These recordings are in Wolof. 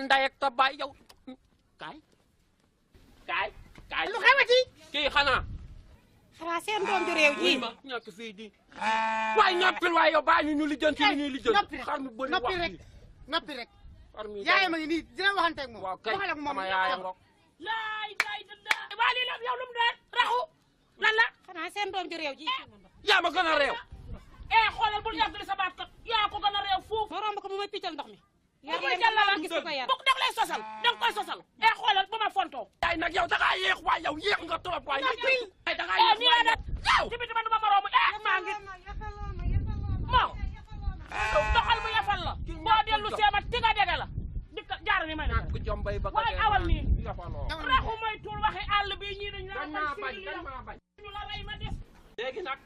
nday ak ta baay yow kaay lu xewati kii xanaa seen doom ju réew ji ma ñàkk fii di waaye noppil waaye yow baa ñu lijjanti li ñuy lijjanti xar mi bëri wax noppi rek xar mi yaayam a ngi nii dina waxante ak moom waaw kay waxal ak moom sama yaaya ngok laay waa lii la yow lu mu doon raxu lan la xanaa seen doom ju réew ji yaa ma gën a réew xoolal bul yàggali sa baat kat yaa ko gën a réew fuuf ma romb ko bu may piccal ndox mi yaa ko jàll la gis ko yar bok dag lay sosal dang koy sosal xoolal bu ma fontoo yaay nag yow da ngaa yéex waay yow yéex nga trop waay da ngaa yéex nii la nag yow ci biti man du ma moroomu maa ngi moo doxal bu yafal la boo dellu seema tiga dege la dikka jaar ni may ku jombay ba waaye awal nii yafaloo raxu may tuur waxe àll bi ñii dañ maa bañ bañ ñu la rey ma des léegi nag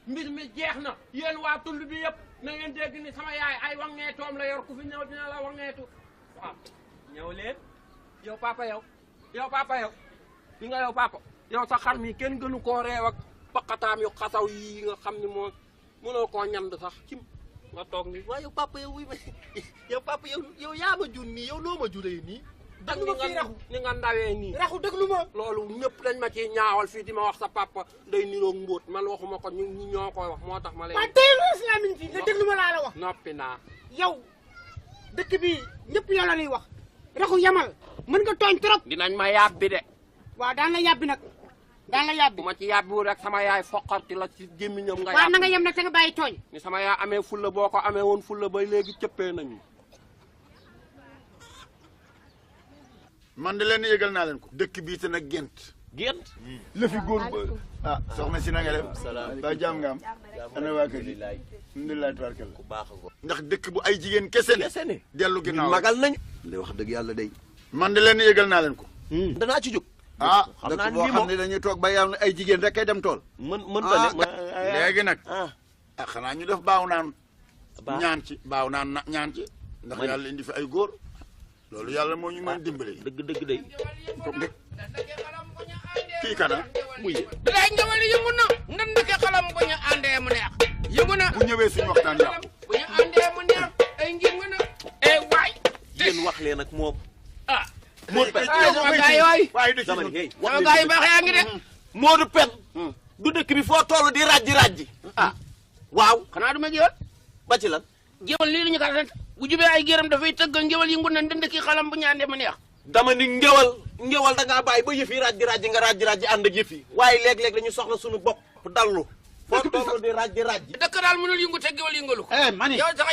mbir mi jeex na yéen waa tund bi yëpp na ngeen dégg ni sama yaay ay wangeetoom la yor ku fi ñëw dina la wangeetu waaw ñëw leen yow papa yow li nga yow papa yow sa xar mi kenn gënu koo reew ak baqataam yu xasaw yi nga xam ni moo mënoo koo ñand sax cim nga toog ni waaye yow papa yow yow papa yow yaa ma jur nii yow loo ma juree nii ak ni nga ndawee nii raxu déglu ma loolu ñëpp dañ ma ciy ñaawal fii di ma wax sa papa day niroog mbóot man waxuma ko ñu ñoo koy wax moo tax ma lay waaw tey lu islamin fii nga déglu ma laa la wax noppi naa yow dëkk bi ñëpp yow la ñuy wax raxu yamal mën nga tooñ trop dinañ ma yàbbi de waaw daan la yàbbi nag daan la yàbbi bu ma ci yàbbiwul rek sama yaay foqarti la ci gémmiñam nga waaw na nga yem nag te nga bàyyi tooñ ni sama yaay amee fulla boo ko amee woon fulla ba léegi cëppee nañu man de leen yëgal naa leen ko dëkk bii te nag gént la fi góor ba soxna si na nga def ba jàmm nga am ana waa kër gi alhamdulilah tabarkalla ku baax ko ndax dëkk bu ay jigéen kese ne dellu ginnaaw magal nañ li wax dëgg yàlla day man de leen yëgal naa leen ko danaa ci jóg xam naa boo xam ne dañuy toog ba yàlla ay jigéen rek kay dem tool mën ta ne léegi nag xanaa ñu def baaw naan ñaan ci baaw naan ñaan ci ndax yàlla indi fi ay góor loolu yàlla moo ñu mën dimbale dëgg day kii kana muy day ngewal yëngu na nga ndeke xalam bu ñu àndee mu neex yëngu na bu ñëwee suñu waxtaan yàqu bu ñu àndee mu neex ay ngingu na waay yéen wax leen ak moom Modou Pen waaye du ci sama hey sama gars yi baax yaa ngi de Modou Pen du dëkk bi foo toll di rajji waaw xanaa du ma géwal ba ci lan géwal lii la ñu ko sant bu jubee ay gërëm dafay tëggal ngewal yëngu na ndënd ki xalam bu ñu àndee mu neex dama ni ngewal da ngaa bàyyi ba yëf yi rajji nga rajji ànd ak yëf yi waaye léeg-léeg dañu soxla suñu bopp dallu foo toll di rajji dëkk daal mënul yëngu te géwal yëngalu ko mani yow sax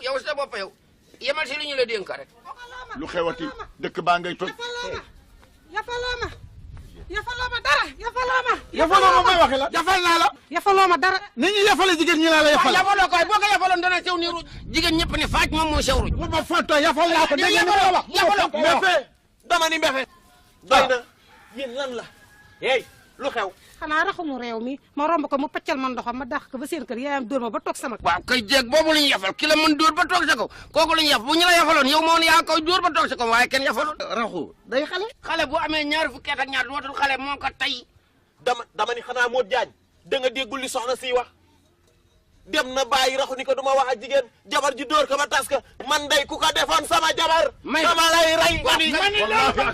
yow sa bopp yow yemal si lu ñu la dénk rek lu xewati dëkk baa ngay toj yafaloo ma dara yafaloo ma waxe la yafal naa la yafaloo ma dara ni ñu yafale jigéen ñi laa la yafal yafaloo koy boo ko yafaloon dana sew ni ruuj jigéen ñëpp ne faaj moom moo sew ruuj bu ma fonto yafal naa ko dégg nga ma wax yafaloo ko mbefe dama ni mbefe doy na yéen lan la hey lu xew xanaa raxumu réew mi ma romb ko mu paccal man ndoxam ma dàq ko ba seen kër yaayam dóor ma ba toog sama waaw kay jéeg boobu la ñu yafal ki la mën dóor ba toog sa kaw kooku la ñu yaf bu ñu la yafaloon yow moo yaa koy dóor ba toog sa kaw waaye kenn yafaloon raxu day xale bu amee ñaari fukki at ak ñaar dootul xale moo ko tey dama ni xanaa moo jaañ da nga déggul li soxna si wax dem na bàyyi raxu ni ko duma wax ak jigéen jabar ji dóor ko ba tas ka man day ku ko defoon sama jabar sama lay rey mani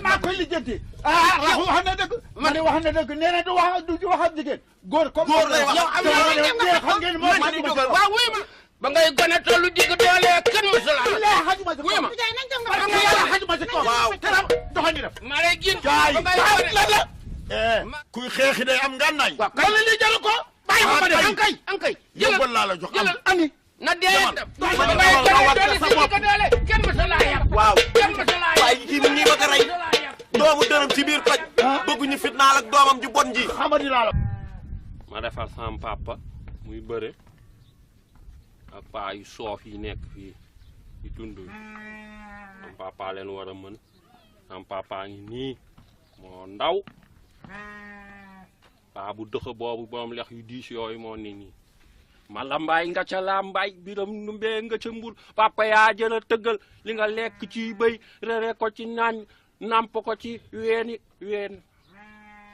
maa koy lijjanti raxu wax na dëgg mani wax na dëgg nee na du wax ak jigéen góor comme góor lay wax yow am na xam ngeen moo mani dugal waaw wuy ma ba ngay gone tollu digg doole kenn mësul wuy ma xajuma ci kaw waaw teram doxani def ma lay gin gaay ba ngay la kuy xeexi day am ngànnaay waaw kay li jaru ko bàyyi ko ma def an kay yóbbal laa la jox am ani na dee ba ngay gone tollu digg doole kenn mësul laa yar waaw kenn mësul laa yar waaye kii ni ñi ma ko rey doomu dërëm ci biir paj bëgguñu fitnaal ak doomam ju bon ji xamadi laa la ma defal sama papa muy bëre ak paa yu soof yi nekk fii ci tund bi sama papa leen war a mën sama papa ngi nii moo ndaw paa bu dëxa boobu borom lex yu diis yooyu moo ni nii ma la mbaay nga ca laa mbaay biram nu mbee nga ca mbur papa yaa jëla tëggal li nga lekk ci bëy rere ko ci naañ namp ko ci ween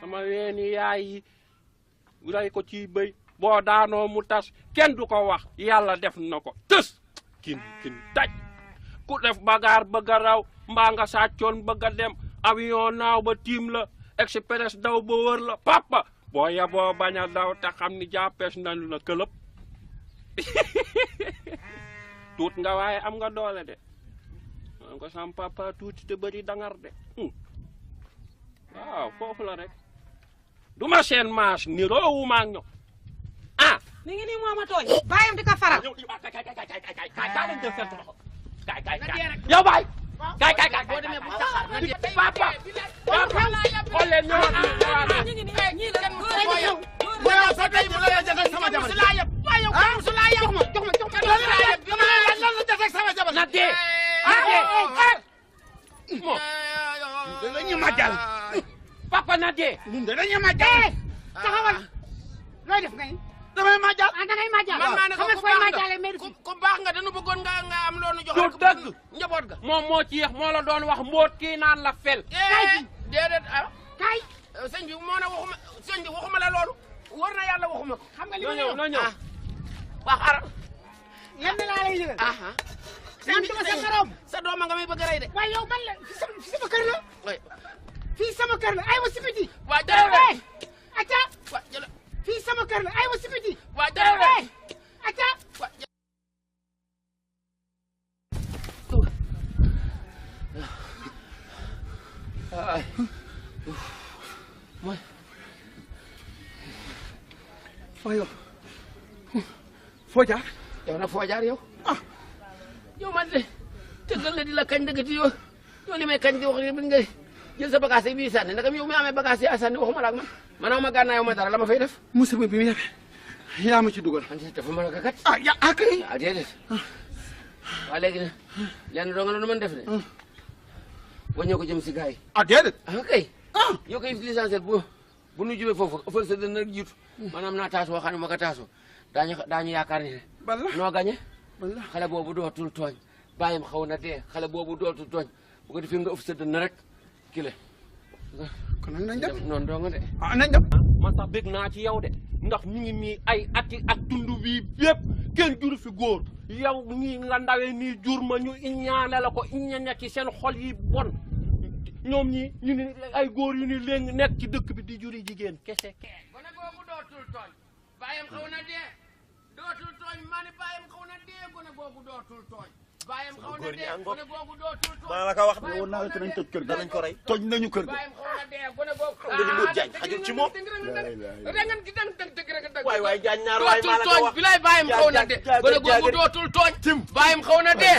sama weeni yaay yi ray ko ci bëy boo daanoo mu tas kenn du ko wax yàlla def na ko tës kin daj ku def bagaar bëgg a raw mbaa nga sàccoon bëgg a dem avion naaw ba tiim la express daw ba wër la papa boo yaboo bañ a daw te xam ni jàppees nañu la këlëb tuut nga waaye am nga doole de man ko sam papa tuuti te bëri dangar de waaw foofu la rek duma seen maas ni roowu maa ngi ñëw mi ngi nii moo ma tooñ bàyyam di ko faral yow baay kay boo demee bu taxaar na di papa xool leen ñëwaat yow sa tey bu la jotee sama jabar jox ma lan la jotee sama jabar na dee mo dañu majal papa na dee ñun dañu majal taxawal looy def ngay damay majal da ngay majal man maa ne ko xam nga majale mais ku baax nga dañu bëggoon nga am loonu jox du dëgg njaboot ga moom moo ci yéex moo la doon wax mbóot kii naan la fel déedéet kay sëñ bi moo na waxuma la loolu war na yàlla waxuma ko xam nga li noo ma ñëw noo ñëw waa xaaral lenn laa lay yëgal man duma sa morom sa dooma nga may bëgg a rey de waaye yow man la fi sama kër la fii sama kër la aywa si biti waa jërëjëf acca waa jërëjëf fii sama kër la aywa si biti waa jërëjëf acca Fayo foo jaar yow nag foo jaar yow yow man de tëggal la di la kañ dëggati yow li may kañ di wax ni nga jël sa bagage yi bii sànni ndagam yow mi amee bagage yi a sànni waxuma la ak man man ma gànnaaw ma dara la ma fay def musiba bi mu yebe yaa ma ci dugal man dafa mën a gakat ya akay déedéet waa léegi ne lenn doo nga nu mën def de waññoo ko jëm si gars yi déedéet kay yow koy l'essentiel bu nu jubee foofu ëffal sa dën rek jiitu maanaam naa taas woo xam ne ma ko taasoo daañu yaakaar ni ne noo gañe xale boobu dootul tooñ bàyyam xaw na dee xale boobu dootul tooñ bu ko defee nga ëff sa dën rek kile kon nag nañ dem noonu doo nga de nañ dem man sax bëgg naa ci yow de ndax ñu ngi nii ay ati at tund bii yëpp kenn juru fi góor yow ñii nga ndawee nii jur ma ñu iñaane la ko iñaane ci seen xol yi bon ñoom ñi ñu ni ay góor yu ni léegi nekk ci dëkk bi di juri jigéen kese gone googu dootul tooñ bàyyam xaw na dee dootul tooñ maa ni bàyyam xaw na dee gone googu dootul tooñ bàyyam xaw na dee gone googu dootul tooñ maa la ko wax de woon naa la te nañ toj kër ga danañ ko rey toj nañu kër ga bàyyam xaw na dee gone googu nga di Modou Diagne xajul ci moom waay waay Diagne naar waay maa la ko wax bilaay bàyyam xaw na dee gone googu dootul tooñ bàyyam xaw na dee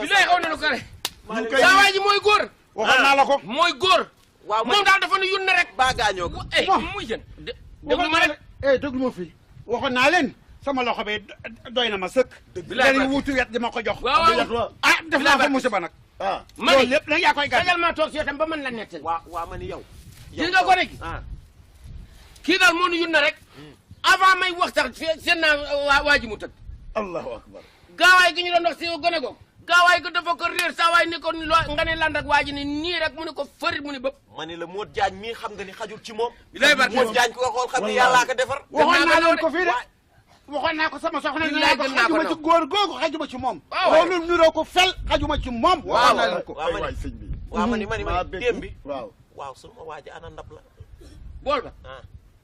bilaay xaw na nu ko rek saa waay ji mooy góor waxoon naa la ko mooy góor waaw moom daal dafa nu yun na rek baa gaañoo ko muy jën déglu ma rek déglu ma fii waxoon naa leen sama loxo bi doy na ma sëkk dañu wutu wet di ma ko jox waaw def naa fa musiba nag ma loolu lépp nag yaa koy gàddu tegal maa toog si yow ba mën la nettali waa ma ni yow gis nga gone gi kii daal moo nu yun na rek avant may wax sax seen naa waa ji mu tëdd allahu akbar gaawaay gi ñu doon wax si gone googu gaawaay ko dafa ko réer saa waay ni ko nga ne land ak waa ji ni nii rek mu ne ko fërit mu ne bëpp ma ni la Modou Diagne mii xam nga ni xajul ci moom lay barke Modou Diagne ku ko xool xam ni yàllaa ko defar waxoon naa leen ko fii de waxoon naa ko sama soxna ni ko xajuma ci góor googu xajuma ci moom loolu niroo ko fel xajuma ci moom waxoon naa leen ko waay sëñ bi waaw ma ni démb bi waaw waaw suma waa ji ana ndab la bool ba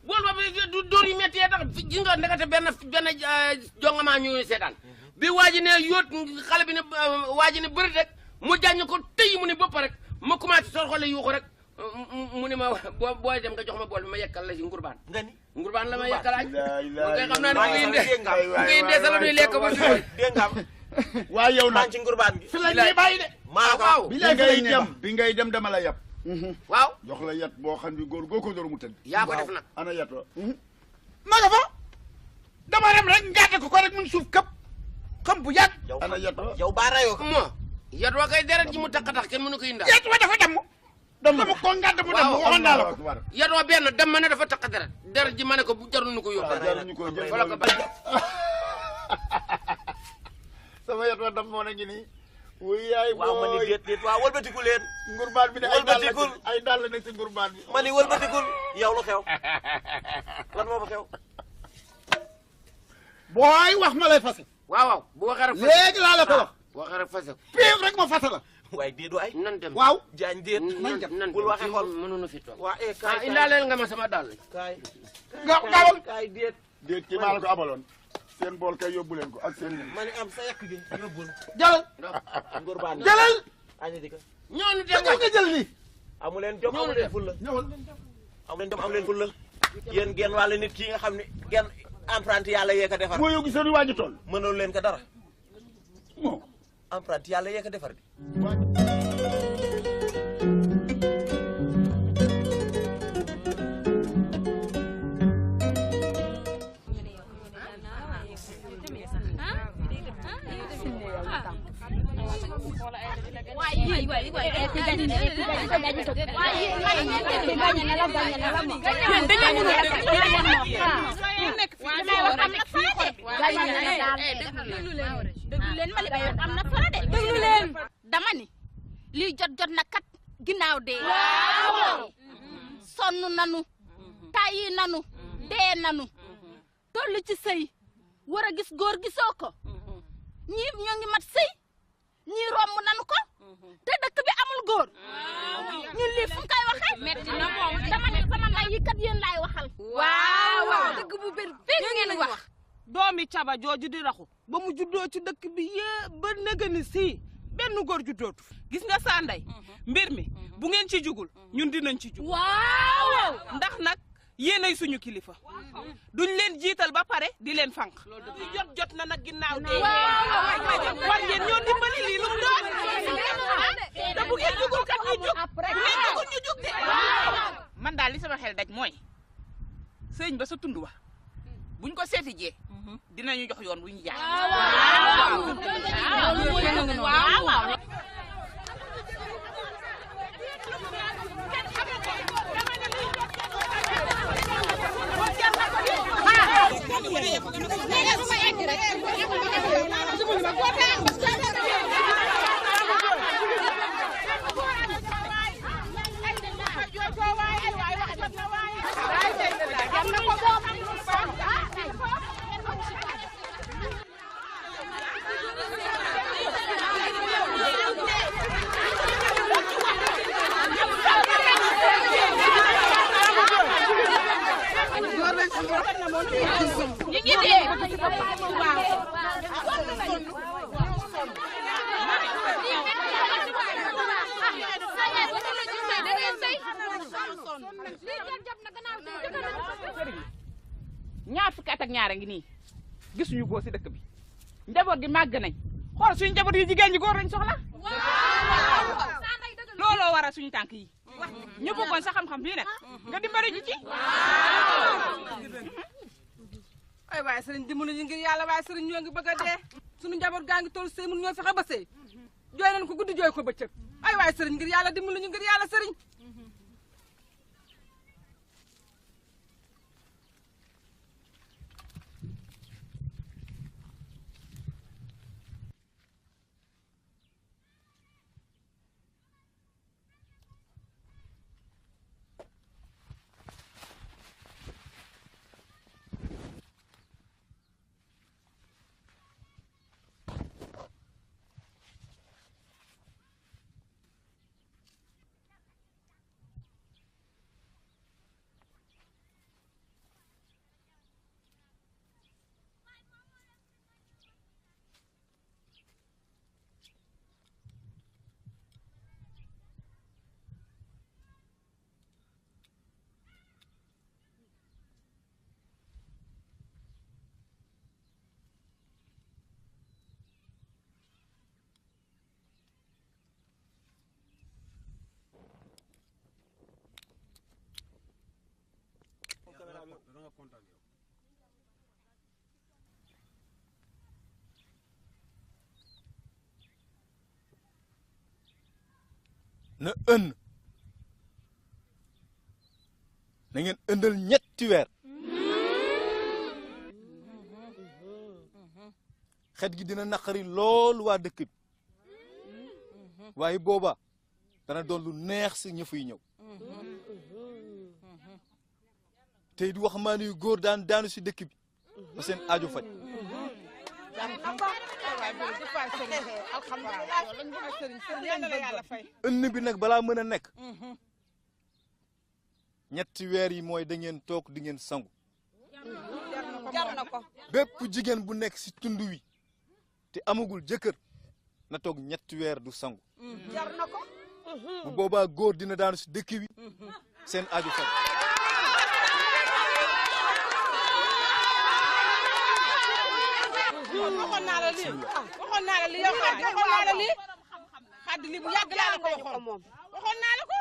bool ba bi du dóor yu métti tax gis nga ndekete benn jongamaa ñu seetaan bi waa ji ne yóot xale bi ne waa ji ne bëri rek mu jàññ ko tëy mu ne bopp rek ma commencé sor xole yuuxu rek mu ne ma booy dem nga jox ma bool bi ma yekkal la si ngurbaan nga ni ngurbaan la ma yekkal aaj ngay xam naa ne ngay indee sa la nuy lekk ba si dégg nga waa yow maa nag ngi ci ngurbaan gi fi la ñuy bàyyi de maa la ko waaw bi ngay dem dama la yab waaw jox la yat boo xam ni góor goo ko door mu tëdd yaa ko def nag ana yat wa ma nga fa dama dem rek ngàtte ko rek mun suuf këpp xam bu yàgg ana yat wa yow baa rayoo ko moo yat wa kay deret ji mu takk tax kenn mënu ko indaal yat wa dafa dem dama ko ngàtte mu dem waxoon naa la ko yat wa benn dem ma ne dafa takk deret ji ma ne ko bu jarul nu ko yóbbu jaruñu ko jël fa la ko bàyyi sama yat wa dam moo na ngi nii wuy yaay waaw ma ni déet waaw wëlbatiku leen ngurbaan bi ne ay dàll nekk ci ngurbaan bi ma ni wëlbatikul yow lu xew lan moo fa xew booy wax ma lay fase waaw bu waxee rek léegi laa la ko wax bu waxee rek fase piiw rek ma fase la waaye déet waay. nan dem waaw Jaañ déet. nan dem bul waxee xol. mënuñu fi toog. waa kaay indaaleel nga ma sama dàll. kaay. gaawal kaay déet. déet ki maa la ko abaloon seen bool kay yóbbu leen ko ak seen ma ne am sa yàq gi yóbbul. jëlal ngor baan jëlal aña di ko. ñooñu te dem nga jël nii amu leen jom amu leen fulla. ñëwal amu leen jom amu leen fulla. yéen genn wàll nit kii nga xam ne genn emprunté yàlla yee ko defar. boo yow gisee ni waa ji toll mënul leen ko dara. moo emprunté yàlla yee ko defar di. déglu leen dama ni lii jot na kat ginnaaw dee sonn nanu tàyyi nanu dee nanu toll ci sëy war a gis góor gisoo ko ñii ñoo ngi mat sëy ñii romb nanu ko te dëkk bi amul góor ñun lii fu koy waxee metti na moom dama ne sama ndey yi kat yéen laay waxal waaw dëgg bu bir fi ngeen wax doomi caba jooju di raxu ba mu juddoo ci dëkk bi yëpp ba nëgëni sii benn góor juddootu gis nga saa ndey mbir mi bu ngeen ci jugul ñun dinañ ci jug waaw ndax nag yéenay suñu kilifa duñ leen jiital ba pare di leen fànq li jot na nag ginnaaw dee war ngeen ñoo dimbali lii lu mu doon te bu ngeen jugul kat ñu jug bu ngeen jugul ñu jug de man daal li sama xel daj mooy sëñ ba sa tund wa buñ ko seeti jee dinañu jox yoon wu ñu jaar waaw ñu ngi dee ñaar fukki at ak ñaar a ngi nii gisuñu góor si dëkk bi njaboot gi màgg nañ xool suñu njaboot yi jigéen ñi góor lañ soxla looloo waral suñu tànk yi ñu bëggoon sa xam-xam bii nag nga dimbali ñu ci ay waaye sëriñ dimbali ñu ngir yàlla waaye sëriñ ñoo ngi bëgg a dee suñu njaboot gaa ngi toll sëy mun ñoo fexe ba sëy jooy nañ ko guddi jooy ko bëccëg ay waaye sëriñ ngir yàlla dimbali ñu ngir yàlla sëriñ na ënn na ngeen ëndal ñetti weer xet gi dina naqari lool waa dëkk bi waaye booba dana doon lu neex si ña fuy ñëw tey di waxambaane yu góor daanu si dëkk bi ba seen aajo faj ënn bi nag balaa mën a nekk ñetti weer yi mooy da ngeen toog di ngeen sangu jar na ko bépp jigéen bu nekk si tund wi te amagul jëkkër na toog ñetti weer du sangu jar na ko bu boobaa góor dina daanu si dëkk wi seen aju faj waxoon naa la lii waxoon naa la lii yow waxoon naa la lii xaddi lii bu yàgg laa la ko waxoon waxoon naa la ko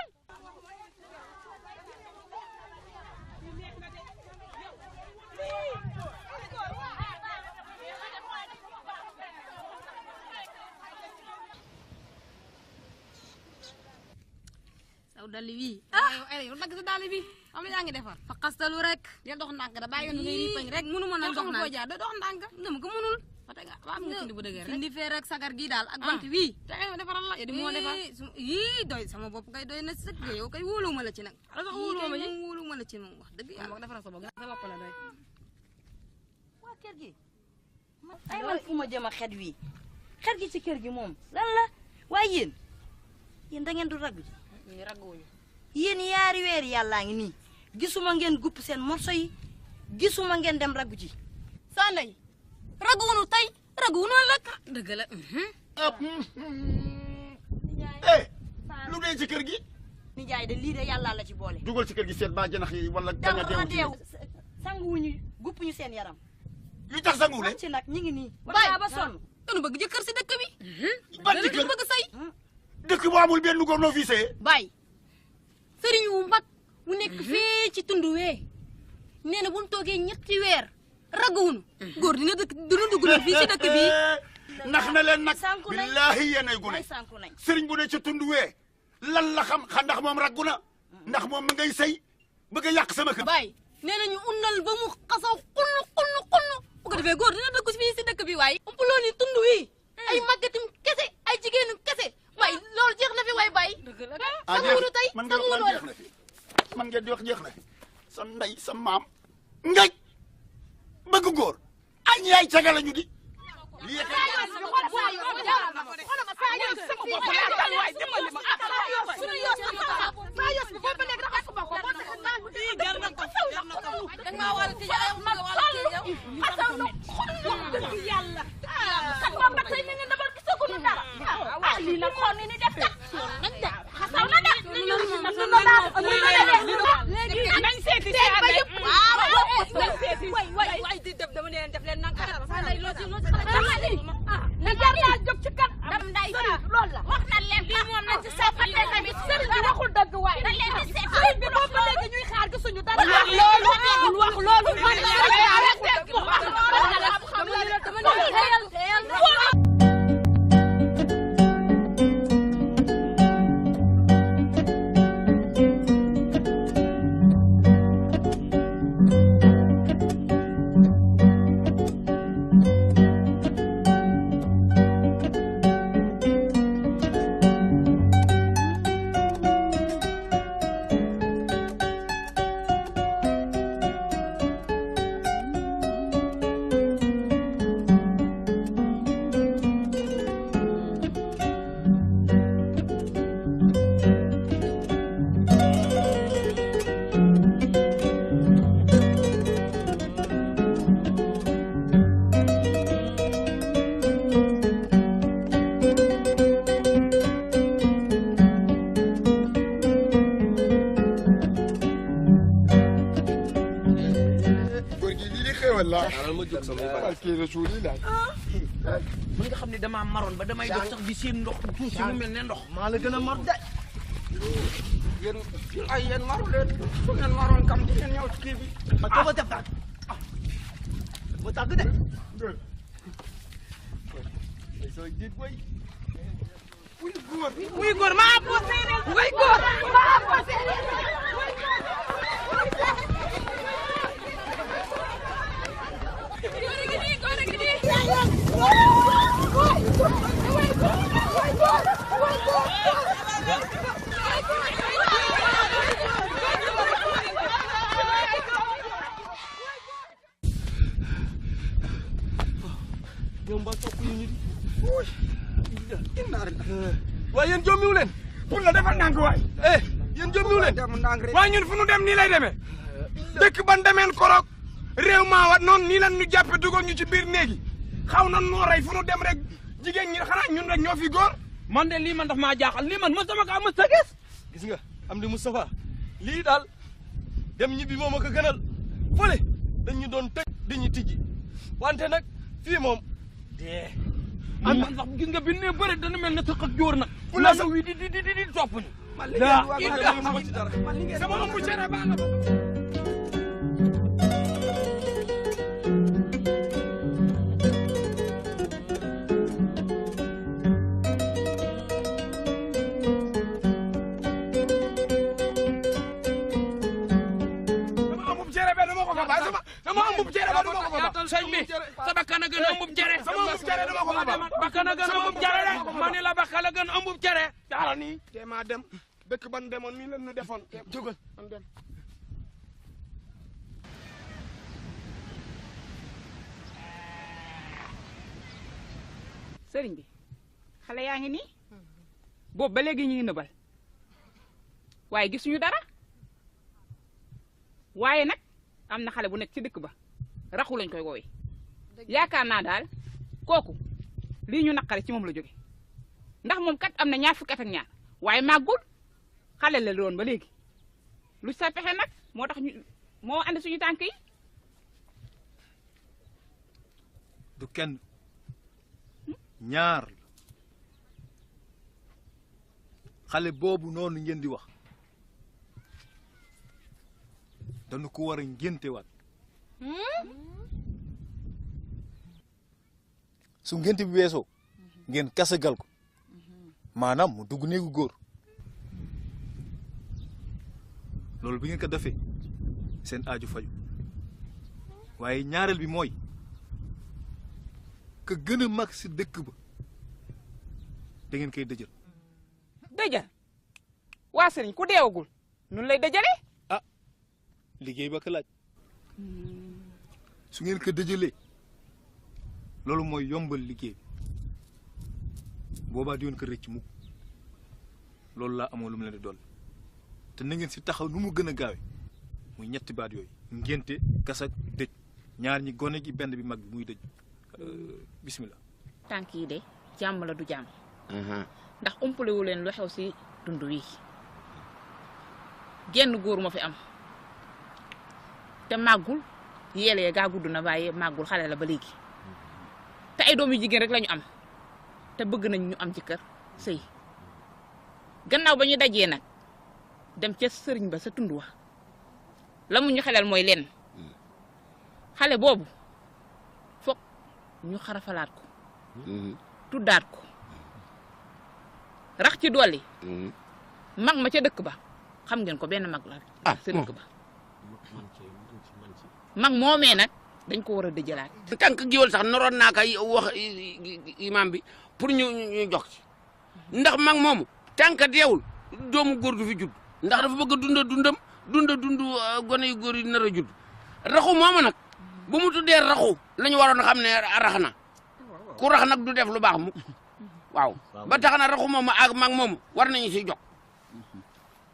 saw dali wi yow nag sa dali bi am yaa ngi defar fa xastalu rek del dox ndànk da bàyyi yoon ngay ripañ rek mënu ma nag dox ndànk jaar da dox ndànk dama ko mënul fa tega ba am nga tindi bu dëgër rek indi feer ak sagar gi daal ak bant wi te ngay defaral la di moo defar yi doy sama bopp kay doy na sëkk yow kay wóoluwuma la ci nag ala sax wóoluwuma la ci moom wax dëgg yàlla defaral sa bopp sa bopp la doy waa kër gi ay man fu ma jëm a xet wi xet gi ci kër gi moom lan la waaye yéen da ngeen du raggu ji ñu ragguwuñu yéen yaari weer yàllaa ngi nii gisuma ngeen gupp seen morso yi gisuma ngeen dem raggu ji sa ndey ragguwuñu tey ragguwuñu ëllëg dëgg la lu dee ci kër gi nijaay de lii de yàllaa la ci boole dugal ci kër gi seet ba janax yi wala danga deewu sanguwuñu guppuñu seen yaram lu tax sanguwule ci nag ñi ngi nii bàyyi ba sonn dañu bëgg jëkkër si dëkk bi ban jëkkër bëgg sëy dëkk bu amul benn góor noo fii sëyee bàyyi sëriñ wu mag mu nekk fii ci tund wee nee na bu ñu toogee ñetti weer ragguwuñu góor dina dugg na fii ci dëkk bi nax na leen nag billaahi yéenay gune sëriñ bu ne ca tund wee lan la xam ndax moom raggu na ndax moom ma ngay sëy bëgg a yàq sama kër bàyyi nee nañu unnal ba mu xasaw xunn bu ko defee góor dina dugg fii ci dëkk bi waaye umpuloo ni tund wi ay màggatim kese ay jigéenu kese waaye loolu jeex na fi waay bàyyi sanguwuñu tey sanguwuñu jeex na fi man ngeen di wax jeex na fi sa ndey sa maam ngaj bëgg góor ay yaay caga la ñu di mën nga xam ne damaa maroon ba damay dox sax di seen ndox tuuti mu mel ne ndox maa la gën a mar de yéen ay yéen maru leen su ngeen maroon kam di ngeen ñëw ci kii bi ma ko def tàgg ma tàgg de soo jiit boy muy góor maa po séeréer muy góor maa po séeréer ñoom ba topp ñu nit waaye yéen jommiwu leen pour la defal ndànk waay yéen jommiwu leen waaye ñun fu nu dem nii lay demee dëkk ban demeen korok réew maa wat noonu nii lan ñu jàppe dugal ñu ci biir néegi xaw na noo rey fu nu dem rek jigéen ñi xanaa ñun rek ñoo fi góor man de lii man daf maa jaaxal lii man mosuma kaa mos a gis nga am di Moustapha lii daal dem ñibbi moom a ko gënal fële dañ ñu doon tëj di ñu tijji wante nag fii moom dee am man sax gis nga bi ne bëri dana mel ne sëq ak jóor nag fu la sa wi di topp ñu sama ëmb cere baa nga sama ëmbub cere ba duma ko fa ba sëñ bi sa bakkan a gën ëmbub cere sama ëmbub cere duma ko fa ba bakkan a gën ëmbub cere de ma ne la bakkan a gën ëmbub cere jaara nii te maa dem dëkk ban demoon nii lan ñu defoon jógal man dem sëriñ bi xale yaa ngi nii boobu ba léegi ñu ngi nëbal waaye gisuñu dara waaye nag am na xale bu nekk ci dëkk ba raxu lañ koy woowee yaakaar naa daal kooku lii ñu naqare ci moom la jóge ndax moom kat am na 20 at ak ñaar waaye màggul xale la doon ba léegi lu sa pexe nag moo tax ñu moo andi suñu tànk yi du kenn ñaar xale boobu noonu ngeen di wax dañu ko war a ngénte waat su ngénte bi weesoo ngeen kasagal ko maanaam mu dugg néegu góor loolu bi ngeen ko defee seen aaju faju waaye ñaareel bi mooy ka gën a mag si dëkk ba da ngeen koy dëjël dëjal waa sëriñ ku deewagul nun lay dëjale liggéey ba ko laaj su ngeen ko dëjëlee loolu mooy yombal liggéey boobaa di woon ko rëcc mukk loolu laa amoon lu mu leen di dool te na ngeen si taxaw nu mu gën a gaawe muy ñetti baat yooyu ngénte kasak dëj ñaar ñi gone gi benn bi mag bi muy dëj bismillah tànk yi de jàmm la du jàmm ndax umpalewu leen lu xew si dund wi genn góor moo fi am te màggul yeelee gaa gudd na waaye màggul xale la ba léegi te ay doom yu jigéen rek la ñu am te bëgg nañ ñu am ci kër sëy gannaaw ba ñu dajee nag dem ca sëriñ ba sa tund wa la mu ñu xelal mooy lenn xale boobu foog ñu xarafalaat ko tuddaat ko rax ci dolli mag ma ca dëkk ba xam ngeen ko benn mag la sa dëkk ba mag moomee nag dañ ko war a dëjalaat tànk giwal sax noroon naa kay wax imam bi pour ñu jox ci ndax mag moomu tànk deewul doomu góor du fi judd ndax dafa bëgg dund gone yu góor yi nar a judd raxu moomu nag bu mu tuddee raxu la ñu waroon xam ne rax na ku rax nag du def lu baax mu waaw ba tax na raxu moomu ak mag moomu war nañu si jox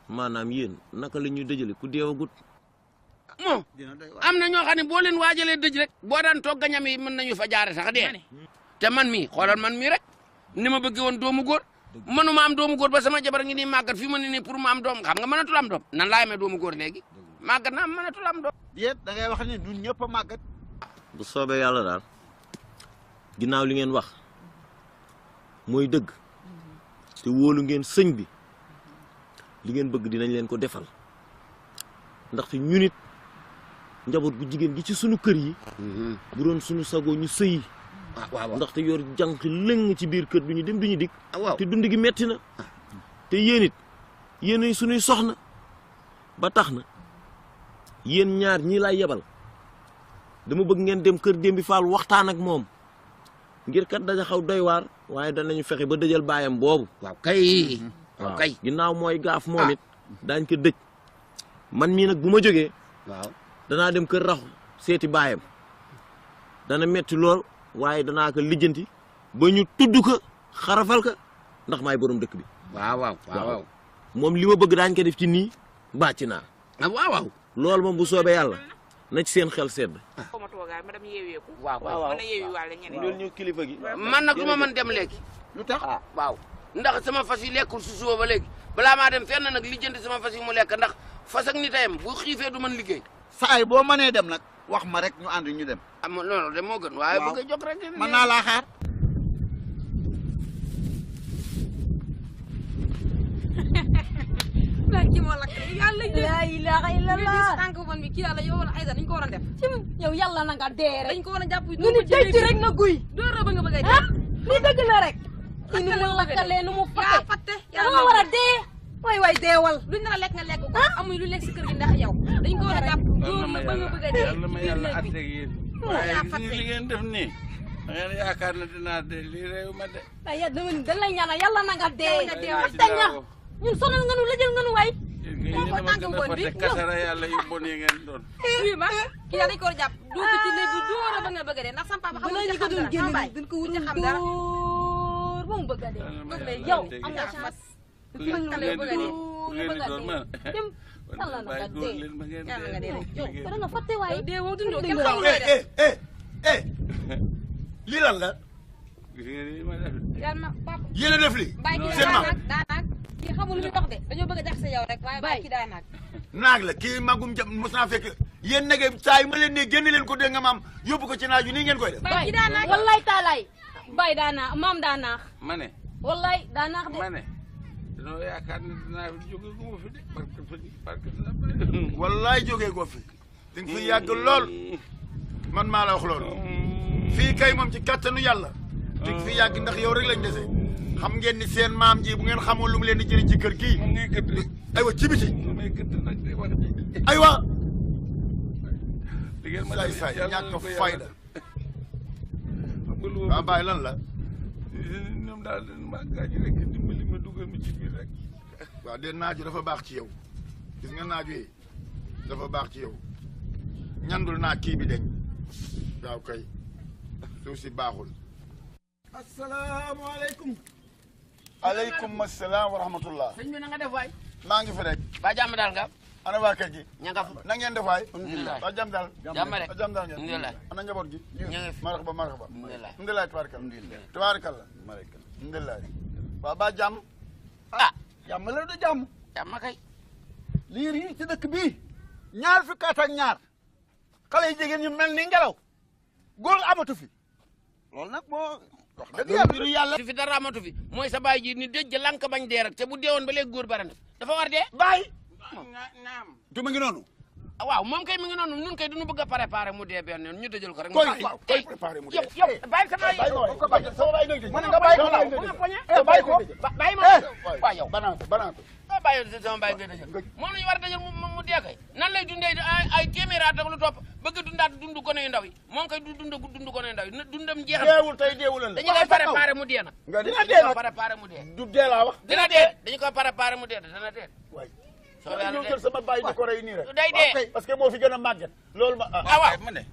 maanaam yéen naka la ñuy dëjale ku deewagut moo am na ñoo xam ne boo leen waajalee dëj rek boo daan toog gañam yi mën nañu fa jaare sax dee te man mii xoolal man mii rek ni ma bëggee woon doomu góor mënuma am doomu góor ba sama jabar ngi nii màggat fi ma ne nii pour ma am doom xam nga mënatul am doom nan laa amee doomu góor léegi màggat naa mënatul am doom yéen da ngay wax ni ñun ñëpp a màggat bu soobee yàlla daal ginnaaw li ngeen wax mooy dëgg te wóolu ngeen sëñ bi li ngeen bëgg dinañ leen ko defal ndaxte ñun it njaboot gu jigéen gi ci sunu kër yi bu doon sunu sagoo ñu sëyi waaw ndaxte yor jànq lëng ci biir kër duñu dem duñu dikk te dund gi metti na te yéen it yéenay sunuy soxna ba tax na yéen ñaar ñii laay yebal dama bëgg ngeen dem kër Dembi Fall waxtaan ak moom ngir kat daja xaw doy waar waaye danañu fexe ba dëjal baayam boobu waaw kay ginnaaw mooy gaaf moom it daañ ko dëj man mii nag bu ma jógee waaw danaa dem kër raxu seeti baayam dana metti lool waaye danaa ko lijjanti ba ñu tudd ko xarafal ko ndax maay borom dëkk bi. waaw. moom li ma bëgg daañu ko def ci nii bàcc naa. waaw. loolu moom bu soobee yàlla na ci seen xel sedd. ma toogaay ma dem yeeweeku. waaw mën a yeewi waale ñeneen. loolu ñu kilifa gi. man nag du ma mën dem léegi. lu tax waaw ndax sama fas yi lekkul su suba ba léegi balaa maa dem fenn nag lijjanti sama fas yi mu lekk ndax fas ak nit a yem bu xiifee du mën liggéey. saay boo mënee dem nag wax ma rek ñu ànd ñu dem. loolu de moo gën. waaye bëgg a jóg rek. mën naa laa xaar. kii moo lakk yàlla la ilaha illallah tànk bon bi kii yàlla yow wala Aïda dañ ko war a def yow yàlla na nga dee rek dañ ko war a jàpp nga ni tëj rek na guy door ba nga bëgg a ah lii dëgg la rek kii nu mu lakkalee nu mu yaa fatte dama war a dee way deewal luñ nar a lekk nga lekk ko amuñ lu lekk si kër gi ndax yow dañ ko war a jàpp door la ba nga bëgg a dee yàlla ma yàlla àtteeg yéen waaye gis nga li ngeen def nii da ngeen yaakaar ne dinaa dee lii réew ma de ay ya dama ni dañ lay ñaanal yàlla na nga dee daña ñun sonal nga nu la jël nga nu waay yéen a ma gën a fàtte kasara yàlla yu bon yi ngeen doon oui ma kii daal dañ ko war a jàpp doo ko ci léegi door ba nga bëgg a dee ndax sama papa xamul ci xam dara sama baay dañ ko wut ci xam dara door ba mu bëgg a dee yow am nga chance ku ngeen di doon man dem yàlla na nga dee leen ba ngeen yàlla nga dee rek yow da nga fàtte waaye dee woo dundoo kenn xamul looy def lii lan la. gis nga ni ma def yàlla ma papa yéen a def lii. bàyyi kii seen maam daa naag kii xamul lu muy dox de dañoo bëgg a jax sa yow rek waaye bàyyi kii daa naag naag la kii magum jam mos naa fekk yéen nage saa yu ma leen ne génne leen ko dégg nga maam yóbbu ko ci naaj wi nii ngeen koy def. bàyyi kii daa naag wallaay taalaay bay daa naax maam daa naax ma ne wallaay daa naax de ma ne dañoo yaakaar ne dinaa jóge gu ma fi de parce que wallaay jógee ko fi. di nga fi yàgg lool man maa la wax loolu. fii kay moom ci kattanu yàlla. di nga fi yàgg ndax yow rek lañ dese. xam ngeen ni seen maam ji bu ngeen xamoon lu mu leen di jëriñ ci kër gii. mu ngi gëdd aywa ci biti. may gëdd nag de wax ji aywa. di ngeen ma saay def saay yàlla ñàkk na ko fayda. xam nga lu waaw bàyyi lan la. ñoom daal ma gaañu rek dimbali ma dugal ma ci biir rek waaw de naaju dafa baax ci yow gis nga naaju yi dafa baax ci yow ñandul naa kii bi deñ waaw kay suuf si baaxul. asalaamaaleykum. aleykum asalaam wa rahmatullah. sëñ bi na nga def waay. maa ngi fi rek. ba jàmm daal nga. ana waa kër gi. ña nga fa. na ngeen def waay. alhamdulilah waa jàmm daal. jàmm rek. waa jàmm daal ngeen. alhamdulilah. ana njaboot gi. ña nga fi. marhaba marhaba. alhamdulilah. alhamdulilah tabaarkalla. alhamdulilah. waa ba jàmm. ah jàmm la du jàmm. jàmm kay. liir yi ci dëkk bii ñaar fukki at ak ñaar xale yi jigéen ñu mel ni ngelaw góor amatu fi loolu nag moo wax dëgg yàlla fi dara amatu fi mooy sa baay ji ni dëj lank bañ dee rek te bu deewoon ba léegi góor bara na dafa war dee baay naam du ma ngi noonu waaw moom kay mi ngi noonu nun kay duñu bëgg a préparer mu dee benn yoon ñu dëjal ko rek koy préparé mu dee yow bàyyi sama ko bàyyi sama baay dëgg mën nga bàyyi ko bàyyi ko bàyyi ma waaw yow banaan bàyyi sama baay ngay dëjal moom la ñu war a dëjal mu dee kay nan lay dundee ay téeméeri at ak lu topp bëgg dundaat dund gone yu ndaw yi moom kay du dund gone yu ndaw yi dundam jeexal deewul tey deewul la dañu koy préparer mu dee nag dina dee nag préparer mu dee du dee laa wax dina dee dañu koy préparer mu dee dana dee waay soo yàlla ñëw jël sama baay di ko rey nii rek day dee parce que moo fi gën a màgget loolu ma waaw ma ne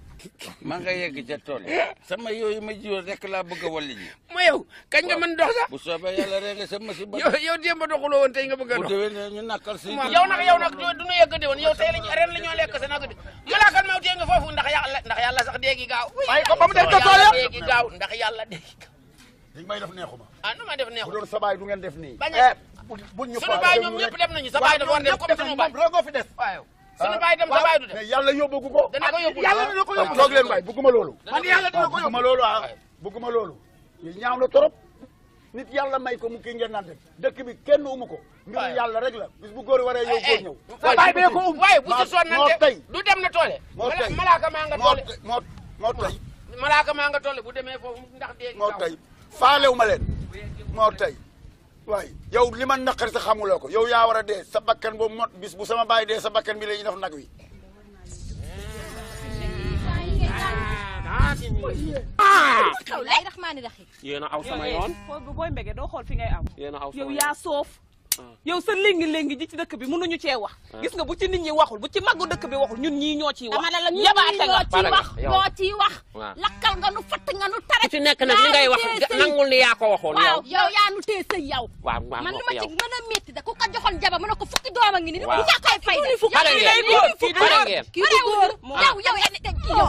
maa nga yegg ca tool sama yooyu ma jiwoon rek laa bëgg a walli ji ma yow kañ nga mën dox sax bu soobee yàlla rek sa machine ba yow démb doxuloo woon tey nga bëgg a bu dox déwénee ñu nakkal si yow nag du ñu yegg de woon yow tey ren la ñoo lekk sa nag de malaakan maw tee nga foofu ndax yàlla sax déegi gaaw waaye ko ba mu dem ca tool ya déegi gaaw ndax yàlla déegi gaaw li may def neexuma ah nu ma def bu neexu doon sa baay du ngeen def nii bañ a buñ ñu sunu baay ñoom ñëpp dem nañu sa baay dafa war dem comme sunu baay rek fi des waaw sunu baay dem sa baay du dem mais yàlla yóbbu ko dana ko yóbbu yàlla dina ko yóbbu toog leen waay bëgguma loolu man yàlla dina ko yóbbu bëgguma loolu bëgguma loolu yi ñaaw na trop nit yàlla may ko mu kii ngeen naan def dëkk bi kenn umu ko mbiru yàlla rek la bis bu góor waree yow góor ñëw sa baay bee ko waaye bu si sonn moo tey du dem na toole moo tey malaaka maa nga toole moo tey malaaka maa nga toole bu demee foofu ndax déegi moo tey faalewu ma leen moo tey waaye yow li ma naqari sa xamuloo ko yow yaa war a dee sa bakkan boobu mot bis bu sama baay dee sa bakkan bi la ñuy def nag wi lay raxmaani raxiim yéen a aw sama yoon xool bu booy mbege doo xool fi ngay aw yéen a aw sama yow yoon yaa soof yow sa léngi-léngi ji ci dëkk bi mënuñu cee wax gis nga bu ci nit ñi waxul bu ci maggu dëkk bi waxul ñun ñii ñoo ciy wax dama ne la ñun ñoo ciy wax lakkal nga nu fatt nga nu tere ci nekk nag li ngay wax nangul ni yaa ko waxoon yow yow yaa nu tee sëy yow waaw man lu ma ci mën a métti da ku ko joxoon jaba mën a ko fukki doom a ngi ni bu ñaa koy fay de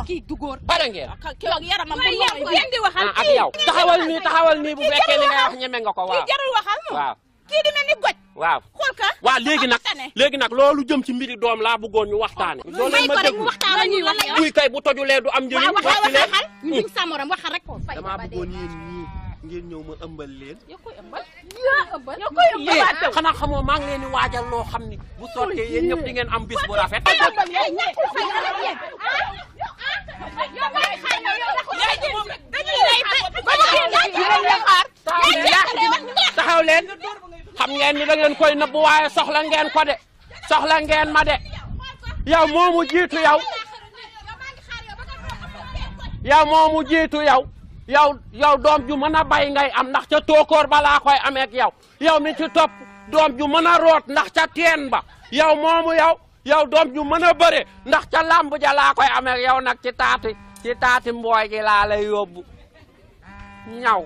kii du góor pare ngeen yow yaramam bu ngeen di waxal ak yow taxawal nii bu fekkee li ngay wax ñeme nga ko waaw kii jarul waxal moom waaw kii di mel ni goj waaw xool ka waaw léegi nag loolu jëm ci mbiri doom laa bëggoon ñu waxtaane loolu may ko rek mu waxtaan ak ñuy wax buy kay bu tojulee du am njëriñ waxal ñu sa morom waxal rek ko fay damaa bëggoon yéen ñii ngeen ñëw ma ëmbal leen yow koy ëmbal xanaa xamoo maa ngi leen di waajal loo xam ni bu sottee yéen ñëpp di ngeen am bis bu rafet taxaw leen xam ngeen ni da ngeen koy nëbb waaye soxla ngeen ko de soxla ngeen ma de yow moomu jiitu moomu jiitu yow doom ju mën a bay ngay am ndax ca tóokóor balaa koy amee ak yow mi ci topp doom ju mën a root ndax ca teen ba yow moomu yow doom ju mën a bëre ndax ca làmb ja laa koy amee ak yow nag ci taati mbooy gi laa lay yóbbu ñaw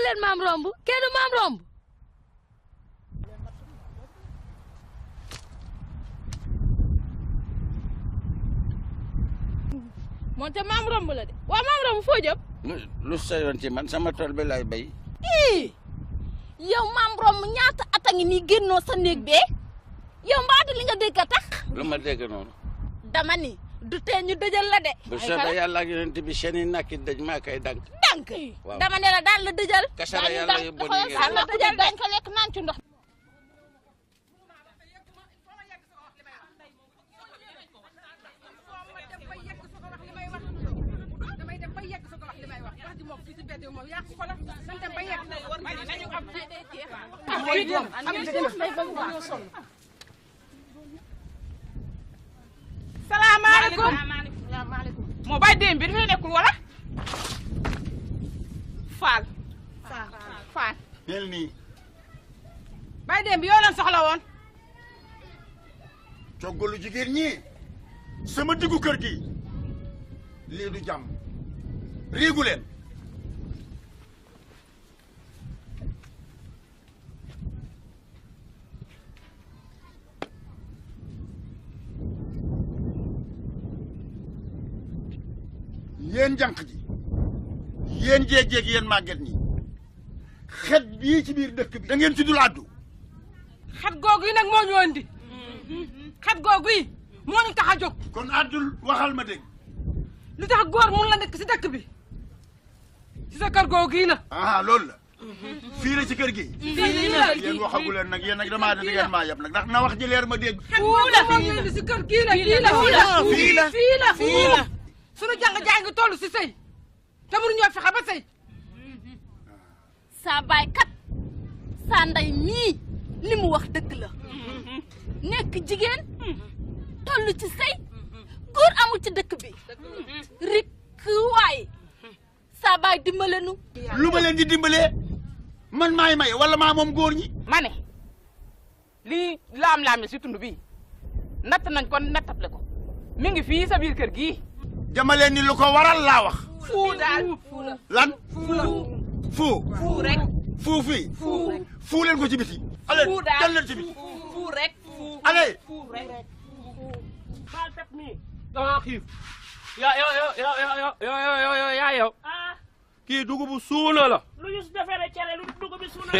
leen maam romb kenn maam romb moonte maam romb la de waaw maam romb foo jëm lu sayoon ci man sama tool bi lay bay yow maam romb ñaata at a ngi nii génnoo sa néeg bee yow mbaadu li nga dégg a tax lu ma dégg noonu dama ni du tee ñu dëjal la de bu soobee yàlla ak yonent bi seen i nakki dëj maa koy dank dama ne la daal la dëjal kasara yàlla yu bon yi la dëjal dañ ko lekk naan ci ndox salaamaaleykum moo bay démb bi dafay nekkul wala faal mel nii bay démb bi yoo leen soxla woon coggalu jigéen ñi sama diggu kër gi lii du jàmm riigu leen yéen jànq ji yéen jéeg-jéeg yéen màgget ñi xet bii ci biir dëkk bi da ngeen ci dul àddu xet googu yi nag moo ñu andi xet googu yi moo ñu tax a jóg kon àddul waxal ma dégg lu tax góor mun la nekk si dëkk bi si sa kër googu yi la loolu la fii la ci kër gi fii la yéen waxagu leen nag yéen nag damaa da ngeen maa yab nag ndax na wax ji leer ma dégg la si kër gii la fii la sunu jàng jaay ngi toll si sëy te mënuñoo fexe ba sëy saa baay kat saa nday mii li mu wax dëgg la nekk jigéen toll ci sëy góor amul ci dëkk bi rik waay saa baay dimbale nu lu ma leen di dimbalee man maay may wala maa moom góor ñi ma ne lii laam-laame si tund bi natt nañ ko nattable ko mi ngi fii sa biir kër gii dama leen ni lu ko waral laa wax fuu daal lan fuu rek fuu fii fuu leen ko ci biti allez jël leen ci biti fuu rek allez baal pep mi dama xiif yow kii dugubu suuna la lu ñu defee cere lu dugub bi suuna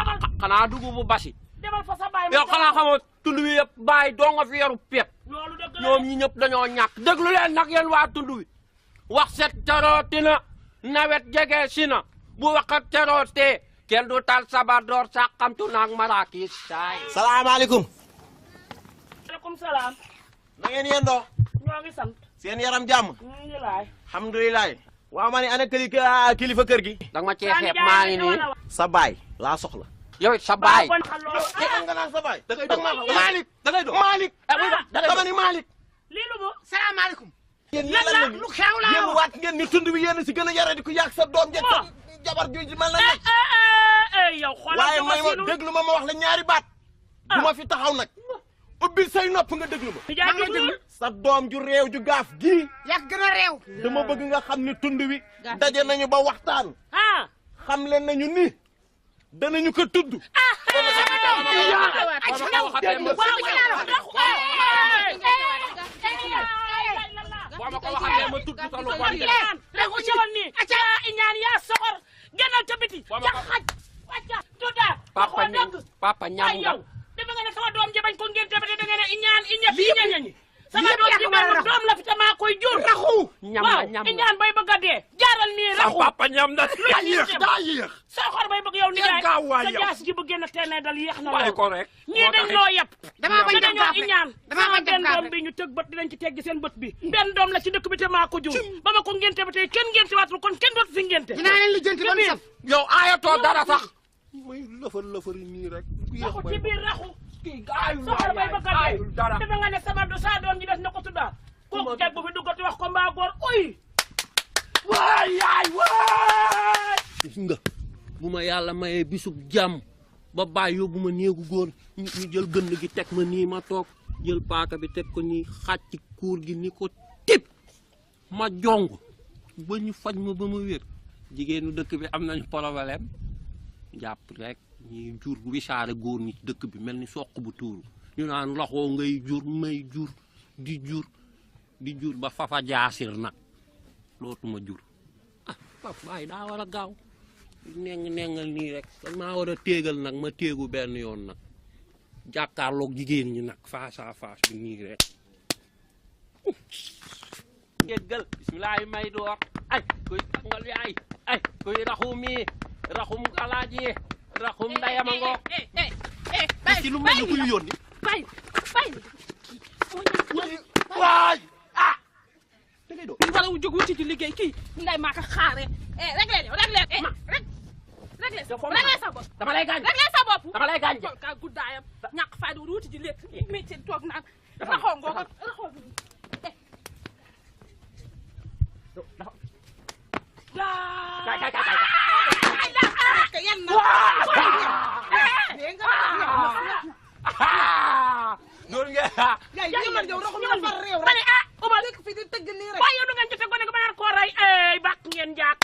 la xanaa dugubu basi demal fa sa baay yow xanaa xamoo tund wi yëpp bàyyi doo nga fi yaru pep loolu dëgg la ñoom ñi ñëpp dañoo ñàkk déglu leen nag yéen waa tund wi wax set terootina nawet jege si na bu waxat terootee kenn du tal sabar door sàqamtu naag maraakis saay salaamaaleykum maaleykum salaam na ngeen yendoo ñoo ngi sant seen yaram jàmm ñu ngi laay alhamdulilah waaw ma ne ana kilifa kër gi danga ma cee xeeb maa ngi nii sa baay laa soxla yow it sa baay. nga naan sa baay. da ngay doon Malick da ngay doon Malick. dama ni Malick. lii lu mu. salaamaaleykum. yéen lan la lu xew laa yéen waat ngeen ni tund bi yéen si gën a yare di ko yàq sa doom ja jabar ju mel na nag. yow xoolal waaye may ma déglu ma wax la ñaari baat. du ma fi taxaw nag. ubbil say nopp nga déglu ma. sa doom ju réew ju gaaf gii. yàgg gën a réew. dama bëgg nga xam ni tund wi. daje nañu ba waxtaan. xam leen nañu ni danañu ko tudd. boo ma ko waxatee ma tudd sa lu bon. rek ko ñëwal nii. ñaan yaa soxor génnal ca biti. ca xaj wàcca tudda. papa ñam nga. dafa nga ne sama doom ji bañ ko ngeen tamit da nga ne ñaan ñi sama doom ji man doom la fi te maa koy jur. raxu ñam ñaan bay bëgg a dee. jaaral nii raxu papa ñam na daa yéex. soxor bay bëgg yow ni jaay sa jaas ji bu génn teene dal yéex na bàyyi ko rek. ñii dañ loo yab. damaa bañ dem gaaf ñaan sama benn doom bi ñu tëg bët dinañ ci teggi seen bët bi. benn doom la ci dëkk bi te maa ko jur. ba ma ko ngénte ba tey kenn ngénte waat kon kenn dootu fi ngénte. dinaa leen lijjanti ba mu saf. yow aayatoo dara sax. muy lëfal nii rek. raxu ci biir raxu. ayul soxor bay bëgg a dee. dafa nga ne sama saa doom ji des na ko tuddaat. kooku teg bu fi duggati wax ko mbaa góor uy. waay yaay waay. gis nga bu ma yàlla mayee bisub jàmm ba bàyyi yóbbu ma néegu góor ñu jël gënd gi teg ma nii ma toog jël paaka bi teg ko nii xàcc kuur gi ni ko tip ma jong ba ñu faj ma ba ma wér jigéenu dëkk bi am nañu problème jàpp rek ñi jur wisaare góor ñi ci dëkk bi mel ni soq bu tuuru ñu naan loxoo ngay jur may jur di jur ba fafa jaasir nag lootuma jur ah pap waaye daa war a gaaw nengal nii rek maa war a téegal nag ma téegu benn yoon nag jàkkaarloog jigéen ñi nag face à face bi nii rek ngéggal bismilaahi may door ay kuy tangal yaay ay kuy raxumi raxum alaaji raxum ndayama ngoog ci lu mel ni kuy yónni bay waay ah da ngay doon wala wu jóg wuti ci liggéey kii nday maa ko xaare rek leen yow rek leen rek sa bopp dama lay gaañ rek leen sa bopp dama lay gaañ ka guddaayam ñàkk fayda wuti ci lekk métier toog naan raxoo ngoo ko raxoo loolu ngeen waaye yow du ngeen jote gone ga ba naan koo rey ay bàq ngeen jaak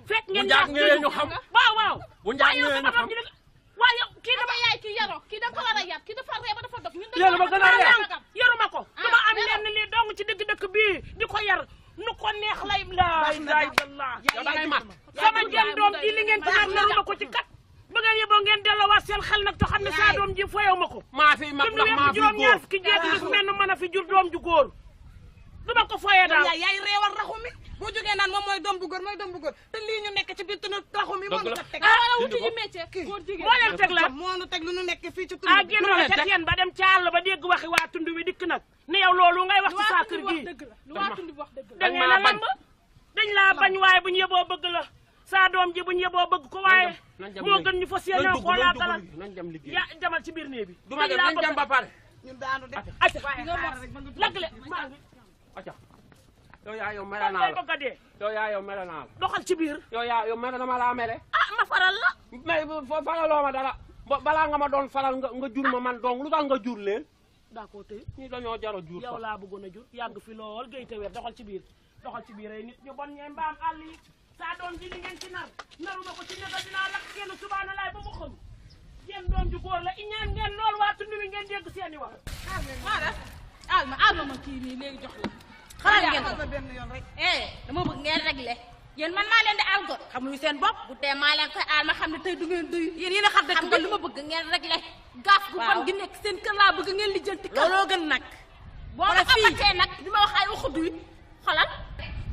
fekk ngeen jaak ñëwee ñu xam waaw bu njaak ñëwee ñu xam waaye yow kii dama yaay kii yaroo kii da nga ko war a yab kii dafa ree ba dafa dof ñun yéen ma gën a yar yaruma ko dama am lenn lii dong ci dëgg dëkk bii di ko yar nu ko neex lay laay dallah yow da ngay mat sama jën doom ji li ngeen ci nag naruma ko ci kat ba ngeen yeboo ngeen delloowaat seen xel nag te xam ne saa doom ji foyew ma ko maa fi mag ndax maa fi góor juróom-ñaar fukki jeeti gis mel na mën a fi jur doom ju góor du ma ko foyee daal yaay reewal raxu mi boo jógee naan moom mooy doom bu góor mooy doom bu góor te lii ñu nekk ci biir tunu raxu mi moo nu teg wala wuti ji métier góor jigéen moo leen teg la moo nu teg lu nu nekk fii ci tund ah génn la ca teen ba dem ca àll ba dégg waxi waa tund wi dikk nag ne yow loolu ngay wax ci saa kër gi da ngeen a lamb dañ laa bañ waaye bu ñu yeboo bëgg la saa doom ji bu ñu yeboo bëgg ko waaye moo gën ñu fas yéene xoolaa galal ya demal ci biir néeg bi du ma dem nañ dem ba pare ñun daanu de lagle acca yow yaa yow mere naa la yow yaa yow mere naa la doxal ci biir yow yaa yow mere dama laa mere ah ma faral la mais faraloo ma dara balaa nga ma doon faral nga jur ma man dong lu tax nga jur leen daa koo tëye ñi dañoo jaro jur yow laa bëggoon a jur yàgg fi lool géy te weer doxal ci biir ay nit ñu bon ñee mbaam àll yi saa doom ji li ngeen ci naruma ko ci nega dinaa lakk kenn subaana laay ba mu xam yéen doom ju góor la iñaan ngeen lool waa tund wi ngeen dégg seeni wax alma ma kii nii léegi jox la xalaat ngeen ko benn yoon rek dama bëgg ngeen réglé yéen man maa leen di aal got xamuñu seen bopp bu tee maa leen koy aal ma xam ne tey du ngeen doyu yéen yéen a xam xam nga lu ma bëgg ngeen réglé gaaf gu bon gi nekk seen kër laa bëgg ngeen lijjanti kër looloo gën nag boo ma xamatee nag di ma wax ay waxudu yi xolal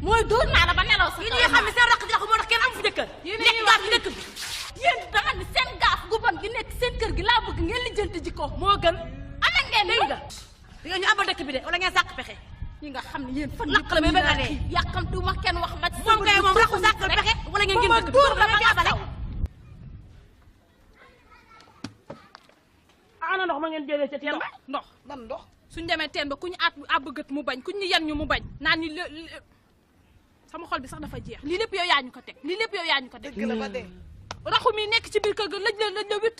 mooy dóor naa la ba nelaw sa yi ñuy xam ne seen rakk ji moo tax kenn am fi jëkkër nekk gaaf gi dëkk bi yéen dama ne seen gaaf gu bon gi nekk seen kër gi laa bëgg ngeen lijjanti ji ko moo gën ana ngeen dégg nga di nga ñu abal dëkk bi de wala ngeen sàq pexe ñi nga xam ne yéen fan lakk la ba bëgg a dee yàqamtu ma kenn wax ma moom kay moom rakku sàq pexe wala ngeen gën dëkk bi dóor ba nga abale ma ngeen jëlee ca teen ba ndox ban ndox suñ demee teen ba ku ñu àbb gët mu bañ ku ñu yan ñu mu bañ naan ñu sama xol bi sax dafa jeex lii lépp yow yaa ñu ko teg lii lépp yow yaa ñu ko teg dëgg la ba dee raxu mi nekk ci biir kër ga lëj la witt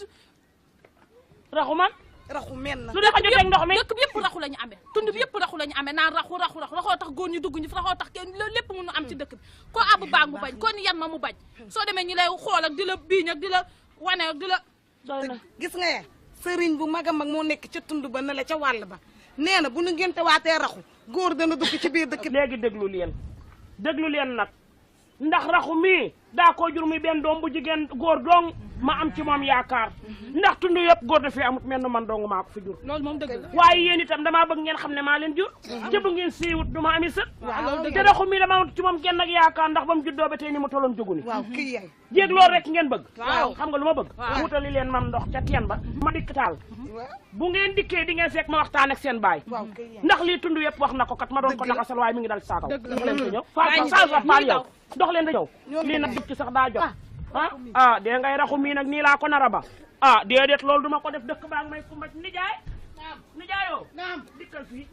raxu man raxu men na lu dafa jotee ndox mi dëkk bi yëpp raxu la ñu amee tund bi yëpp raxu la ñu amee naan raxu raxoo tax góor ñu dugg ñu fi raxoo tax kenn lépp mënu am ci dëkk bi koo àbb baag mu bañ koo ni yan ma mu bañ soo demee ñi lay xool ak di la biiñ ak di la wane ak di la gis nga ya sëriñ bu mag a mag moo nekk ca tund ba ne la ca wàll ba nee na bu nu ngente waatee raxu góor dana dugg ci biir dëkk bi léegi déglu leen nag ndax raxu mii daa koo jur muy benn doom bu jigéen góor dong ma am ci moom yaakaar ndax tund yëpp góor dafee amut mel man dong maa ko fi jur loolu moom dëgg la waaye yéen itam damaa bëgg ngeen xam ne maa leen jur te bu ngeen siiwut du ma ami sët te raxu mii dama amut ci moom genn ak yaakaar ndax ba mu juddoo ba tey ni mu toloon jógu ni waaw kii yaay jéeg loolu rek ngeen bëgg waaw xam nga lu ma bëgg wutali leen man ndox ca teen ba ma dikk taal bu ngeen dikkee di ngeen fekk ma waxtaan ak seen baay ndax lii tund yëpp wax na ko kat ma doon ko nakasal waaye mi ngi dal ci saakaw dox leen ko ñëw faal yow dox leen da ñëw lii nag dikk sax daa jot dee ngay raxu mii nag nii laa ko nara ba déedéet loolu duma ko def dëkk baa ngi may kumba ci nijaayoo dikkal fii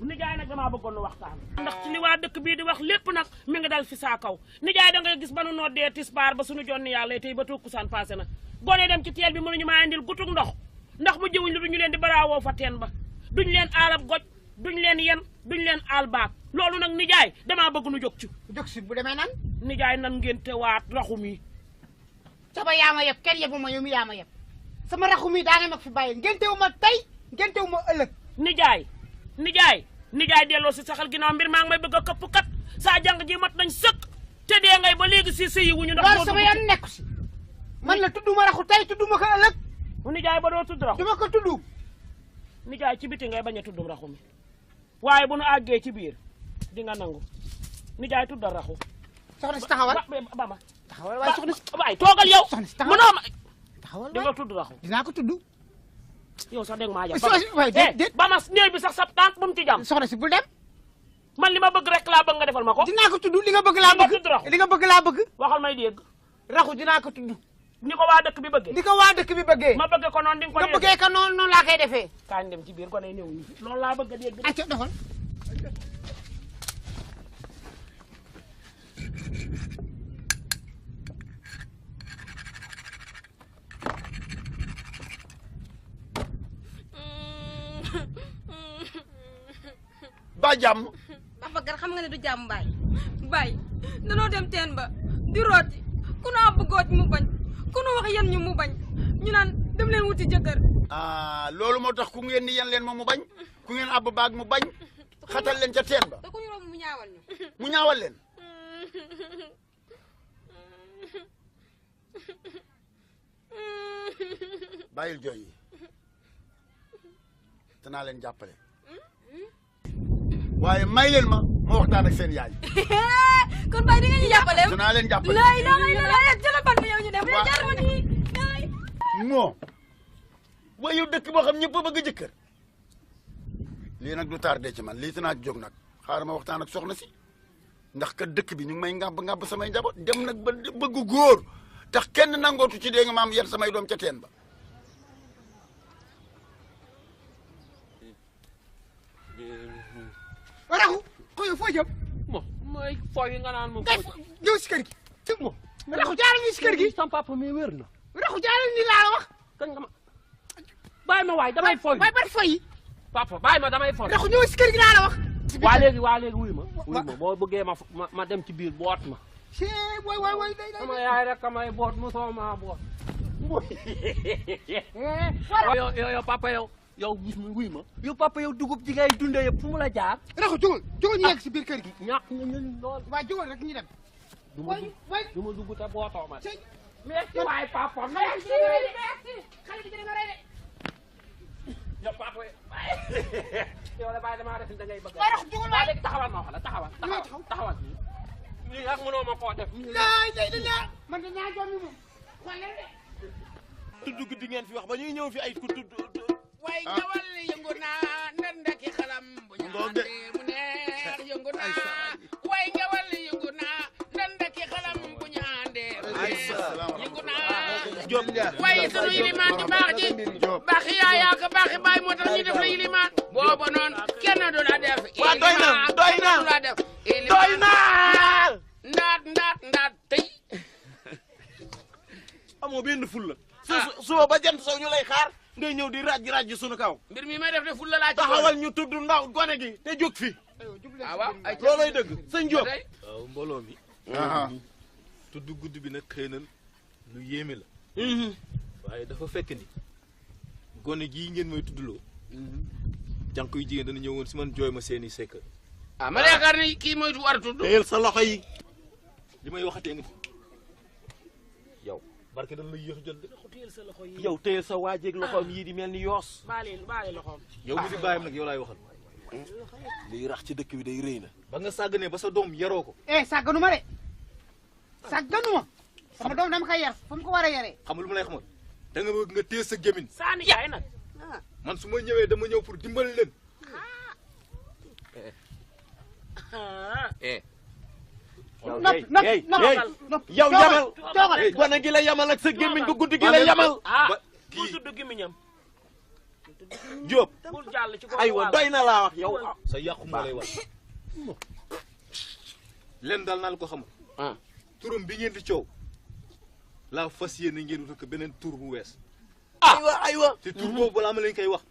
nijaay nag damaa bëggoon nu waxtaan ndax ci li waa dëkk bii di wax lépp nag mi ngi dal fi saa kaw nijaay da ngay gis ba nu noddee tisbaar ba suñu jonni yàlla tey ba takkusaan passé na gone dem ci teel bi mënuñu maa indil gutug ndox ndax bu jëwuñ lu duñu leen di baraawoo fa teen ba duñ leen aalab goj duñ leen yen duñ leen aal baak loolu nag nijaay damaa bëgg nu jóg ci bu demee nan nijaay nan ngeen te waat raxu mi saba yaa ma yeb kenn yebu ma yow mi yaa ma yeb sama raxu mi daa nga mag fi bàyyi ngentewu ma tey ngentewu ma ëllëg nijaay delloo si saxal ginnaaw mbir maa ngi may bëgg a këpp kat saa jàng ji mat nañ sëkk te dee ngay ba léegi si sëyi wuñu ndax loolu sama yoon nekku si man la tudduma raxu tey tudduma ko ëllëg nijaay ba doo tudd raxu duma ko tudd nijaay ci biti ngay bañ a tuddum raxu mi waaye bu nu àggee ci biir di nga nangu nijaay tuddal raxu soxna si taxawal ba ma taxawal waaye soxna si waay toogal yow soxna si taxawal mënoo ma taxawal di nga tudd raxu dinaa ko tudd yow sax dégg maa jàpp waay déet ba ma néeg bi sax sa tànk bu mu ci jàmm soxna si bul dem man li ma bëgg rek laa bëgg nga defal ma ko dinaa ko tudd li nga bëgg laa bëgg li nga bëgg laa bëgg waxal may dégg raxu dinaa ko tudd ni ko waa dëkk bi bëggee ni ko waa dëkk bi bëggee ma bëgg ko noonu di nga ko nga bëggee ko noonu laa koy defee kañ dem ci biir ko ne néewuñu fi loolu laa bëgg a dégg acca doxal ba jàmm Papa Gar xam nga ne du jàmm baay danoo dem teen ba di rooti ku nu àbb góoj mu bañ ku nu wax yan ñu mu bañ ñu naan dem leen wuti jëkkër loolu moo tax ku ngeen ni yan leen ma mu bañ ku ngeen àbb baag mu bañ xatal leen ca teen ba da ku ñu romb mu ñaawal ñu mu ñaawal leen bàyyil jooy yi danaa leen jàppale waaye may leen ma waxtaan ak seen yaay. kon bay di nga ñu jàppale. danaa leen jàppale. lay jëla ban bi yow ñu dem. jar ma nii. moo waaye yow dëkk boo xam ñëpp a bëgg jëkkër lii nag du tardé ci man lii dinaa jóg nag xaaral ma waxtaan ak soxna si ndax kat dëkk bi ñu ngi may ngàbb samay njaboot dem nag ba bëgg góor tax kenn nangootu ci dee nga maam yar samay doom ca teen ba. raxu koy foo jëm mooy fooy nga naan moom ñëw si kër gi ci moom raxu jaaral ni si kër gi sama papa mi wér na raxu jaaral ni laa la wax kañ nga ma bàyyi ma waay damay fooy waay ban fooy papa bàyyi ma damay fooy raxu ñëw si kër gi laa la wax waa léegi wuy ma boo bëggee ma dem ci biir boot ma waay sama yaay rek kamay boot mu sooma boot yow papa yow gis ma wuy ma yow papa yow dugub ji ngay dundee yëpp fu mu la jaar raxu jógal ñu yegg si biir kër gi ñàkk nga ñun lool waaw jógal rek ñu dem du ma dugg te bootoo ma merci waay papa merci xale bi dina rey de yow papa yow la bàyyi damaa def da ngay bëgg waay raxu jógal waay léegi taxawal ma wax la taxawal lii ak mënoo ma koo def man de ñaa jom moom wala de tudd gi ngeen fi wax ba ñuy ñëw fi ay ku tudd waaye ñawal yëngu naa ndandaki xalam bu ñu àndee mu neex yëngu naa waaye ñawal yëngu naa ndandaki xalam bu ñu àndee mu neex yëngu naa Diop waaye sunu yilimaan ju baax ji baaxi yaayaa ko baaxi baay moo tax ñu def la yilimaan booba noonu kenn du la def waa doy na doy na ndaat tey amoo benn fulla suba ba jant sow ñu lay xaar ngay ñëw di rajji sunu kaw mbir mi may def de fulla laa ci taxawal ñu tudd ndaw gone gi te jóg fi waaw loolay dëgg sëñ Diop waaw mbooloo mi tudd guddi bi nag xëy na lu yéeme la waaye dafa fekk ni gone gii ngeen may tuddloo jànq yu jigéen dana ñëwoon si man jooy ma seeni sekk ma yaakaar ni kii mooy war a tudd téyel sa loxo yi li may waxatee ngi yow barke dañ lay yéex jël de yow téyel sa waajeeg loxoom yii di mel ni yoos baale loxoom yow mi di bàyyam nag yow laay waxal liy rax ci dëkk bi day rëy na ba nga sàgganee ba sa doom yaroo ko sàgganuma de sàgganuma sama doom dama koy yar fu mu ko war a yaree xam lu ma lay xamal da nga bëgg nga téye sa gémmiñ saani jaay nag man su ma ñëwee dama ñëw pour dimbali leen yow yamal gone gi la yamal ak sa gémmiñ gu guddi gi la yamal kii tudd gémmiñam Diop bul jàll ci aywa doy na laa wax yow sa yàqu moo lay wax leen daal naa la ko xamal turam bi ngeen di coow laa fas yéene ngeen wutal ko beneen tur bu wees aywa te tur boobu balaa ma leen koy wax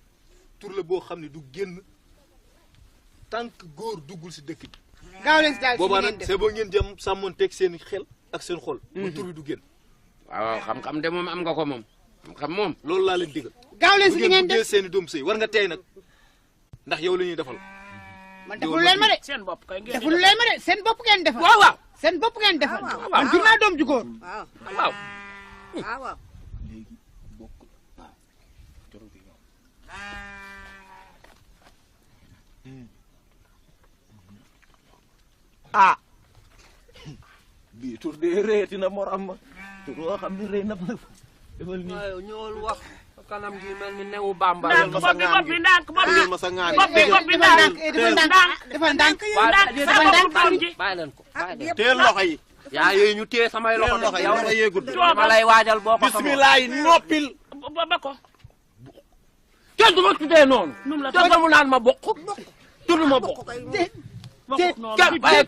tur la boo xam ne du génn tant que góor duggul si dëkk bi gaaw leen si daal boobaa nag c'est boo ngeen jëm sàmmonteeg seen xel ak seen xol ba tur bi du génn waaw xam-xam de moom am nga ko moom xam moom loolu laa leen digal gaaw leen si li ngeen def seen i doom sëy war nga tey nag ndax yow la ñuy defal man defulu leen ma de seen bopp kay ngeen defulu leen ma de seen bopp ngeen defal waaw seen bopp ngeen defal man jur naa doom ju góor waaw bii tur de réeti na moram ma tur woo xam ne rëy na defal nii waaw ñëwal wax kanam gi mel ni newu bamba ndànk bopp bi ndànk ma sa ŋaan defal ndànk bàyyi leen ko teel loxo yi yaa yooyu ñu téye samay loxo loxo yi yow loxo yeegul ma lay waajal boo ko bismillah noppil ba ko kenn du ma tuddee noonu te mu naan ma bokk tudd ma bokk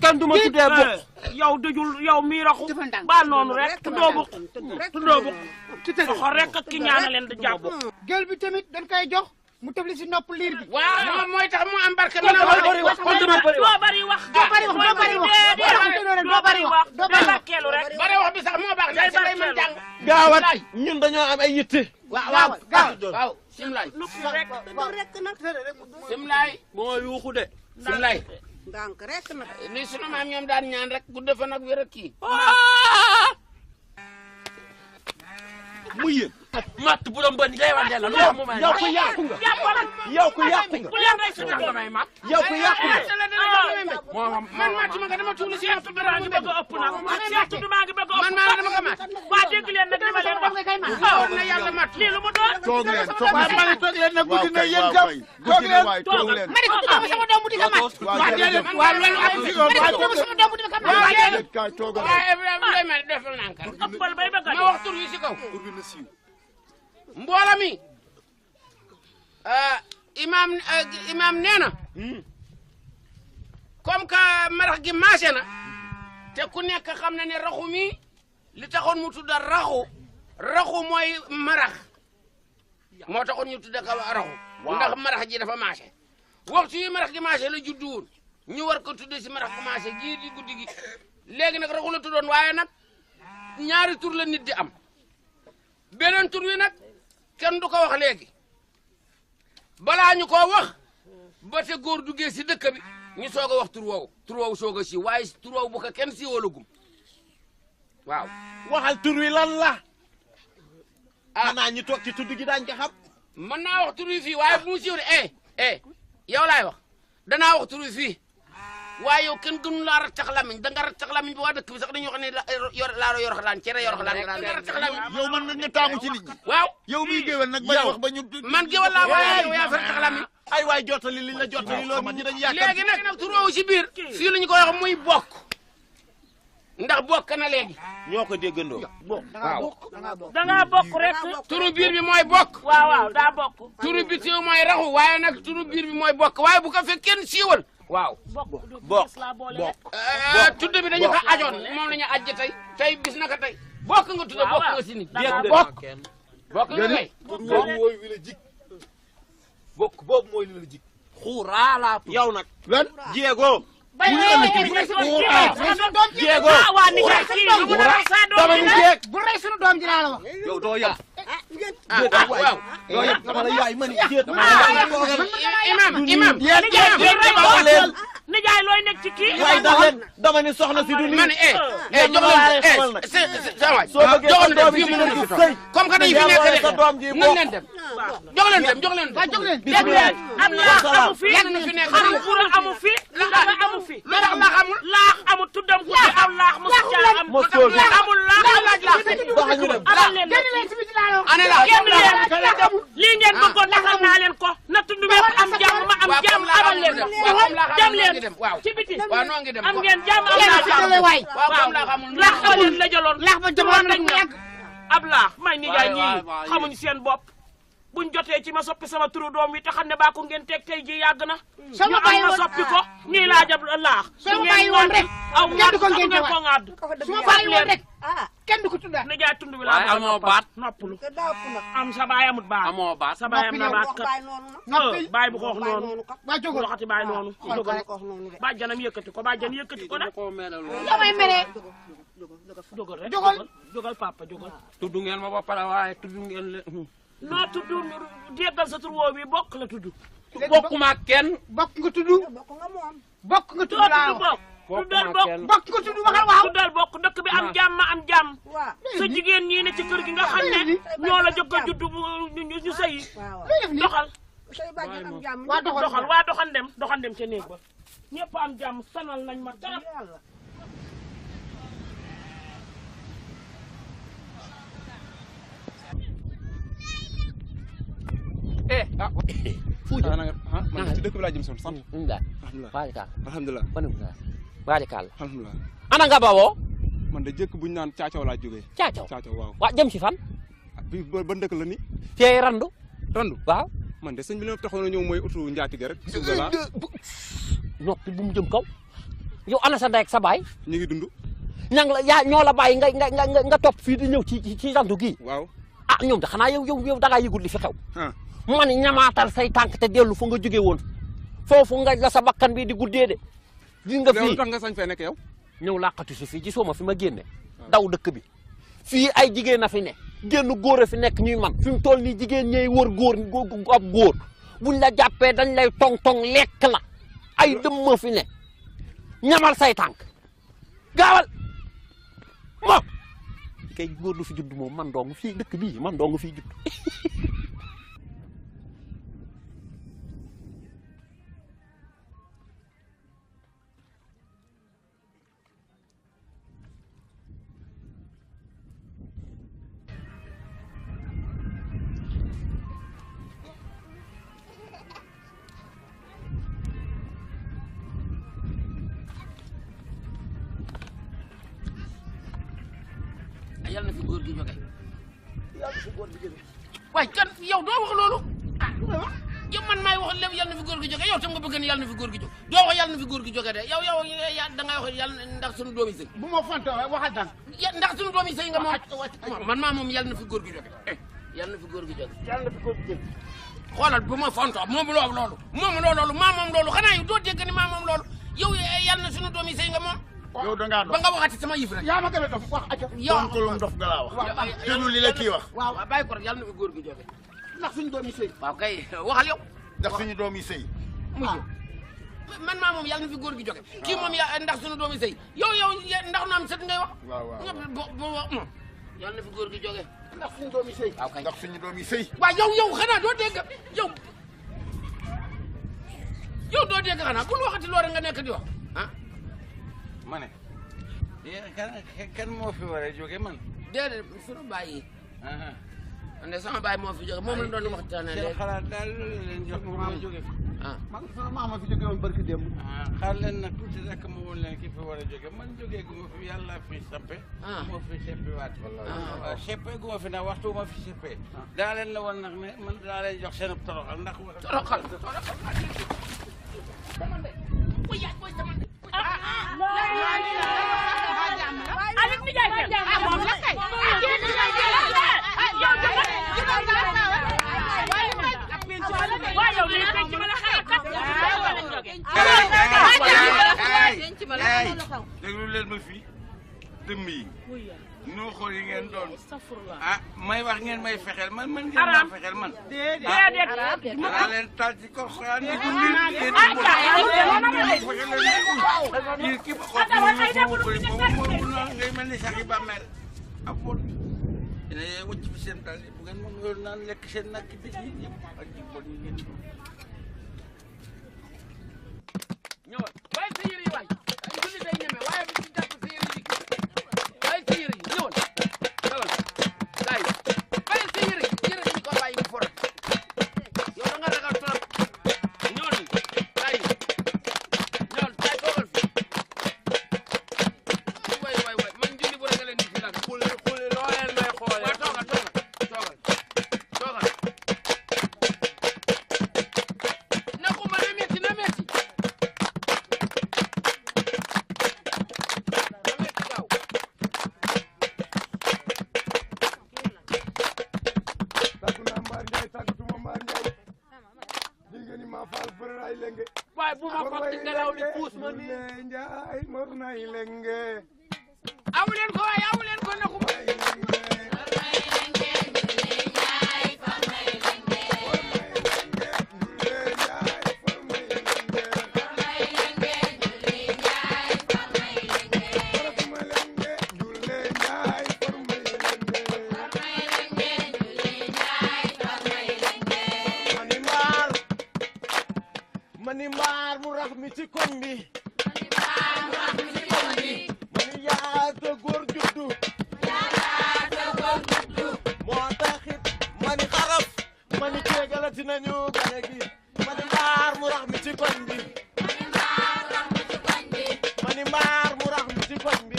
kenn du ma tuddee bokk yow dëjul yow mii raxu baal noonu rek tuddoo bokk soxo rek ak ki ñaana leen di jàpp gel bi tamit dañ koy jox mu tëfli si nopp liir bi waaw moom mooy tax mu am barke mën a wax doo bari wax doo bari wax doo barkeelu rek bari wax bi sax moo baax day bari mën jàng gaawat ñun dañoo am ay yitte waaw simlaay rek simlaay moo yuuxu de simlaay ndànk rek nag ni sunu maam ñoom daan ñaan rek gudd fan ak wér ak kii mu yéen matt bu doon bëri ngay wante la loolu moom yow ko yàqu nga yow ko yàqu nga bu leen rek su tax damay mat yow ko yàqu nga man mat ma nga dama tuuli si Cheikh Tudd maa ngi bëgg a ëpp nag Cheikh Tudd maa ngi bëgg a ëpp man maa dama ko mat waa dégg leen nag li ma leen wax war na yàlla mat lii lu mu doon toog leen ma ne toog leen nag guddi na yéen waaw jàpp kay guddi na waay toog leen ma ne ko tuddoo sama doom bu di ko mat waaw jërëjëf waaw loolu am ma ne ko tuddoo sama doom bu di ko mat kay toog leen waaye Ibrahima defal naa kan ëppal bay bëgg a ma wax tur wi si kaw tur bi na siiw mbooloo mi imaam nee na comme que marax gi maase na te ku nekk xam na ne raxu mi li taxoon mu tudda raxu mooy marax moo taxoon ñu tudda ka raxu ndax marax ji dafa maase waxtu yi marax gi maase la juddu woon ñu war ko tudde si marax gu maase gii di guddi gi léegi nag raxu la tuddoon waaye nag ñaari tur la nit di am beneen tur wi nag kenn du ko wax léegi balaa ñu ko wax ba te góor duggee si dëkk bi ñu soog a wax tur woowu soog a siiw waaye tur woowu bu ko kenn siiwalagum waaw. waxal tur wi lan la. xanaa ñu toog ci tudd gi daañu ko xam. mën naa wax tur wi fii waaye bu mu siiw de yow laay wax danaa wax tur wi fii waaye yow kenn gënu laa rattax lamiñ da nga rattax lamiñ bi waa dëkk bi sax dañoo xam ne laa yor xalaan cere yor xalaan nga rattax lamiñ. yow man nga taamu ci nit ñi. waaw yow miy géwél nag bañ wax ba ñu. man géwél laa waaye yow yaa fa rattax lamiñ. ay waay jottali liñ la jottali loolu nit ñi dañu yaakaar. léegi nag tur woowu si biir fii la ñu ko wax muy bokk ndax bokk na léegi. ñoo ko déggandoo. waaw. dangaa bokk rek. turu biir bi mooy bokk. waaw daa bokk. turu bi siiw mooy raxu waaye nag turu biir bi mooy bokk waaye bu ko fekk kenn siiwal. waaw. bokk. tudd bi dañu ko ajoon moom la ñu ajj tey bis naka tey. bokk nga tudd bokk nga si nit. bokk nga kay. mooy wi la jik bokk boobu mooy li la jik xuuraa laa tudd. yow nag lan jéego. jéego waa ni kay kii dama ni jeeg bu rey sunu doom ji laa la wax. yow doo yam waaw. doo yam dama la yaay man imam nijaay looy nekk ci kii. waaye da leen dama ni soxna si du nii. ma ne jox leen sa waay. soo bëggee sa doom yi fii ci mu kër gi nekk sëy. comme que dañu fi nekk sa doom ji nañ leen dem. jox leen dem jox leen dem. waa jóg leen. dégg leen am laax amu fi. yàlla na fi nekk xarum fura amu fi. dara amu fi. lu tax laax amul. laax amul tuddam ku ci am laax mu ci am. mosoo gi amul laax. doxa ñu dem. alal leen génn leen ci biti laa la wax. ana laax génn leen. lii ngeen bëggoon defal naa leen ko. na tund bépp am jàmm ma am jàmm amal leen ko. dem leen ci biti. waaw noo ngi dem am ngeen jàmm am naa jàmm. waaw laax amoon la jëloon. laax ba jëmoon nañ mu yàgg. ab laax may nijaay ñii xamuñ seen bopp buñ jotee ci ma soppi sama turu doom wi te xam ne baa ko ngeen teg tey ji yàgg na. soo ma bàyyi ñu am ma woon soppi ko nii laa jab laax. soo ma bàyyi woon rek aw kenn du ko ngeen ngeen ko ŋàdd. su ma bàyyi woon rek kenn du ko tuddaat. nijaay tund bi waaye laa amoo baat. noppalu am sa baay amut baat. amoo baat. sa baay am na baat kat. baay bu ko wax noonu. waa jógal waxati baay noonu. jógal bàjjanam yëkkati ko bàjjan yëkkati ko nag. yow may meree. jógal rek jógal. jógal papa jógal. tudd ngeen ma ba pare waaye tudd ngeen leen. noo tudd déggal sa tur woo bi bokk la tudd. bokkuma ak kenn. bokk nga tudd. bokk nga tudd laa wax. tuddal bokk bokk nga tudd waxal waaw. tuddal bokk dëkk bi am jàmm am jàmm. sa jigéen ñii ne ci kër gi nga xam ne ñoo la jëkk a juddu ñu sëyi. doxal. waa doxal waa doxan dem ca néeg ba. ñëpp am jàmm sonal nañ ma trop. Fuuja man ci dëkk bi laa jëm sant. alhamdulilah. alhamdulilah. ana nga bawoo. man de jëkk bu ñu naan caacaw laa jógee. caacaw waaw. waa jëm si fan. bi ba ndëkk la ni. fee randu. randu waaw. man de sëñ bi la taxoon a ñëw mooy utu njaatige rek. noppi bu mu jëm kaw. yow ana sa ndey ak sa baay. ñu ngi dund. ña la yaa ñoo la bàyyi nga topp fii di ñëw ci randu gii. waaw. ah ñoom de xanaa yow dangaa yëgul li fi xew. man ñamaatal say tànk te dellu fa nga jóge woon foofu nga la sa bakkan bi di guddee de. gis nga fii tax nga sañ fee nekk yow. ñëw làqatu si fii gisoo ma fi ma génne. daw dëkk bi fii ay jigéen a fi ne génn góor a fi nekk ñuy man fi mu toll nii jigéen ñey wër góor ab góor buñ la jàppee dañ lay tong-tong lekk la ay dëmm fi ne ñamal say tànk gaawal moom kay góor lu fi judd moom man dong fii dëkk bii man dong fii judd. yàlla na fi góor gi jóge waaye kan yow doo wax loolu yow man maay wax lépp yàlla na fi góor gi jóge yow tam nga bëgg ne yàlla na fi góor gi jóge doo wax yàlla na fi góor gi jóge de yow da ngay wax yàlla ndax suñu doomi sëy bu ma fonto waxal tan ndax suñu doomi sëy nga moom man maa moom yàlla na fi góor gi jóge yàlla na fi góor gi jóge yàlla na fi góor gi jóge xoolal bu ma fonto moom loolu maa moom loolu xanaa yow doo dégg ni maa moom loolu yow yàlla na suñu doomi sëy nga moom yow da ngaa dof ba nga waxati sama yëf rek yaa ma gën a dof wax aco yow ko lu dof nga laa wax déglu li la kii wax waaw bàyyi ko rek yàlla na fi góor gi jóge ndax suñu doom yi sëy waaw kay waxal yow ndax suñu doom yi sëy mujj man maa moom yàlla na fi góor gi jóge kii moom ndax suñu doom yi sëy yow ndax nu am sët ngay wax moom yàlla na fi góor gi jóge ndax suñu doom yi sëy waaw kay ndax suñu doom yi sëy waaw yow xanaa doo dégg yow doo dégg xanaa bul waxati loolu nga nekk di wax ma ne kan moo fi war a jóge man déedéet suñu bàyyi ande sama baay moo fi jóge moom la doon waxtaanee léegi. seen xalaat daal loolu leen jox ma jóge fi. ah maa ma fi jóge woon barki démb. xaar leen nag tuuti rek ma woon leen ki fi war a jóge man jógee gu ma fi yàlla fi sampe. moo fi seppi waat. waaw seppee gu ma fi nag waxtu ma fi seppee. daa leen la woon nag ne man daa leen jox seen toroxal ndax. toroxal. Aliou Ndiaye kay moom la kay. waaw yow lii penc ma la xëy kat. déglu leen ma fii dëmm yi. noo xool yi ngeen doon. ah may wax ngeen may fexeel man ngeen maa fexeel man. déedéet. maa leen taal ci kor xoraan di ko nit ngeen di ki ba xool ngay mel ni sax yi bàmmeel ak bon dina wëcc fi seen dal bu ngeen moom yoon naan lekk seen nag bi yëpp ak ji bon yi ngeen ñëwal waaye sa yëre yi waay ay julli day ñeme waaye bi ci jàpp sa yëre yi waaye sa yëre yi ñëwal ñëwal gaay waaye sa yëre yi ko bàyyi mu for yow da nga ragal trop ñëwal ni gaay ñëwal gaay toogal fi waay man julli bu rek leen di fi nag xuli loo leen may xoole toogal nakuma na metti waaye bu ma xotti ngelaw li puus ma nii. awu leen ko waaye awu leen ko nakuma. mani maar mu rax mi ci koñ bi. mani yaata góor juddu. moo taxit mani xaraf. mani kéegalati nañu gane gi. mani maar mu rax mi ci koñ bi. mani maar mu rax mi ci koñ bi.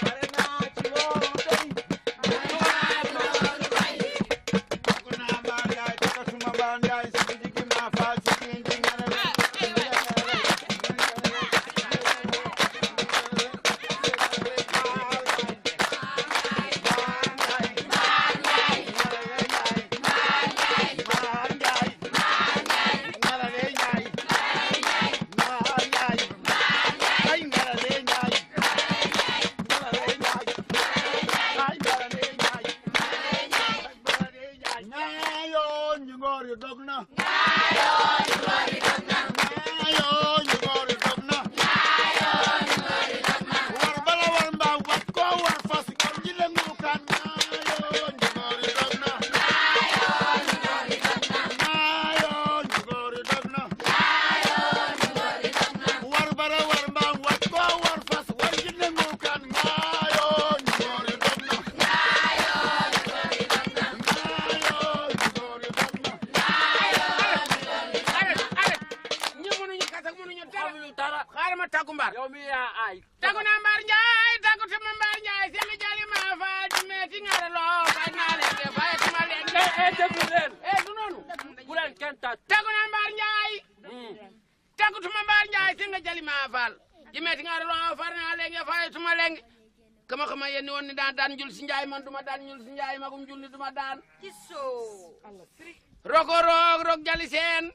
pare naa ci loolu tey. yow mi yaa ay. tagu na Mbar Njaay tagu sama Mbar Njaay seen jali ma fa di meeti ngara loo bay naa leen de bay tuma leen de déglu leen. du noonu bu leen kenn tàcc. tagu na Mbar Njaay tagu tuma Mbar Njaay seen jali ma faal di meeti ngara loo far naa leen de bay tuma leen kama xama yenni woon ni daan jul si Njaay man duma daan jul si Njaay magum jul ni duma daan roko rok jali seen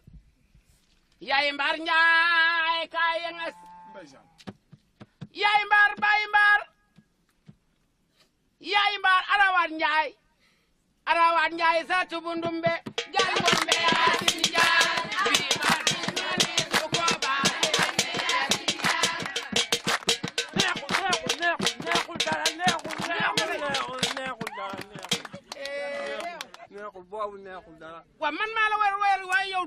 yaay Mbar Njaay kaay yengas yaay Mbar baay Mbar yaay Mbar arawaat Njaay sa tubu ndumbe jaay bombe asin Njaay bi baati ngani ko ba neexul dara neexul boobu neexul dara. wa man maa la war waaye yow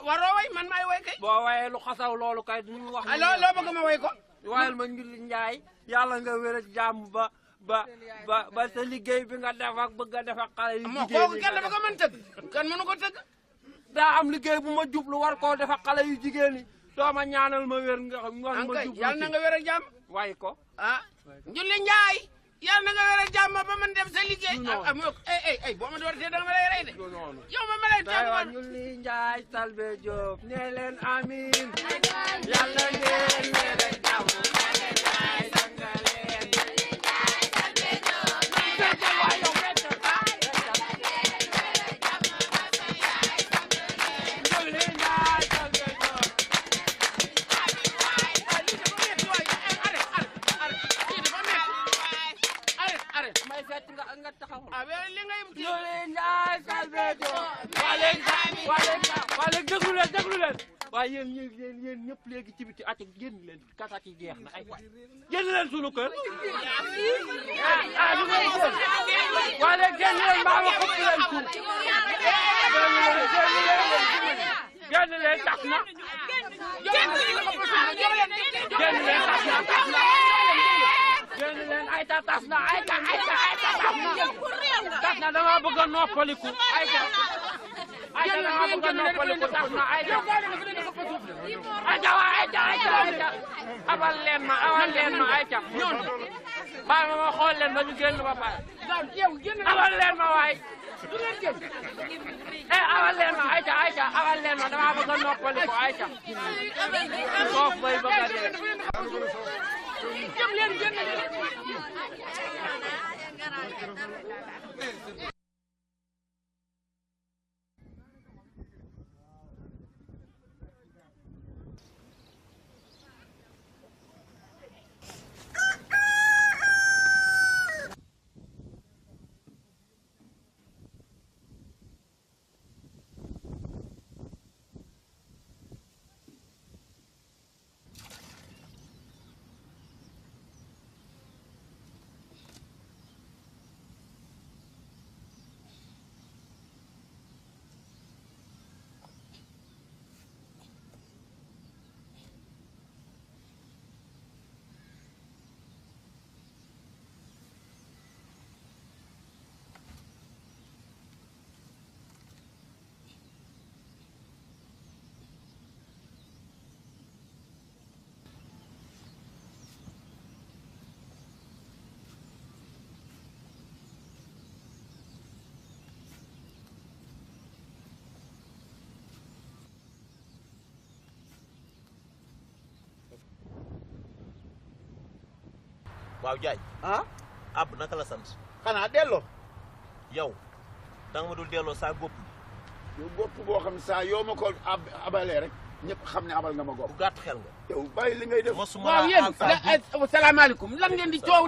waroo way man maay way kay. boo wayee lu xasaw loolu kay duñu wax. loo bëgg ma way ko. wayal ma ngir Njaay yàlla nga wér ak jàmm ba ba sa liggéey bi nga def ak bëgg a def ak xale yu jigéen kooku kenn dafa ko mën tëgg kenn mënu ko tëgg daa am liggéey bu ma jublu war koo def ak xale yu jigéen yi doo ma ñaanal ma wér nga ma jublu yàlla na nga wér ak jàmm way ko Njulli Njaay yàlla na nga wér ak jàmm ba man def sa liggéey boo ma door tee da nga ma lay rey de yow ma lay tee Njulli Njaay Salbe Diop nee leen amiin yàlla ngeen wér ak jàmm waaye yéen ñëpp léegi ci biti at génn leen kasa ci jeex na ay génn leen sunu kër waaye léegi génn leen mbaa ma xëpp leen suuf génn leen tas na génn leen ay ta tas na ay ta tas na dama bëgg a noppaliku ay ta dama bëgg a noppaliku tas na ay ta abal leen ma ay ta bàyyi ma xool leen ba ñu génn ba pare abal leen ma waay abal leen ma ay ta abal leen ma dama bëgg a noppaliku ay ta foofu bay bëgg a dee waaw Jaay ab naka la sant xanaa delloo yow danga ma dul delloo saa gópp yow gópp boo xam ne saa yoo ma ko abalee rek ñëpp xam ne abal nga ma gópp bu gàtt xel nga yow bàyyi li ngay def waaw yéen salaamaaleykum lan ngeen di coow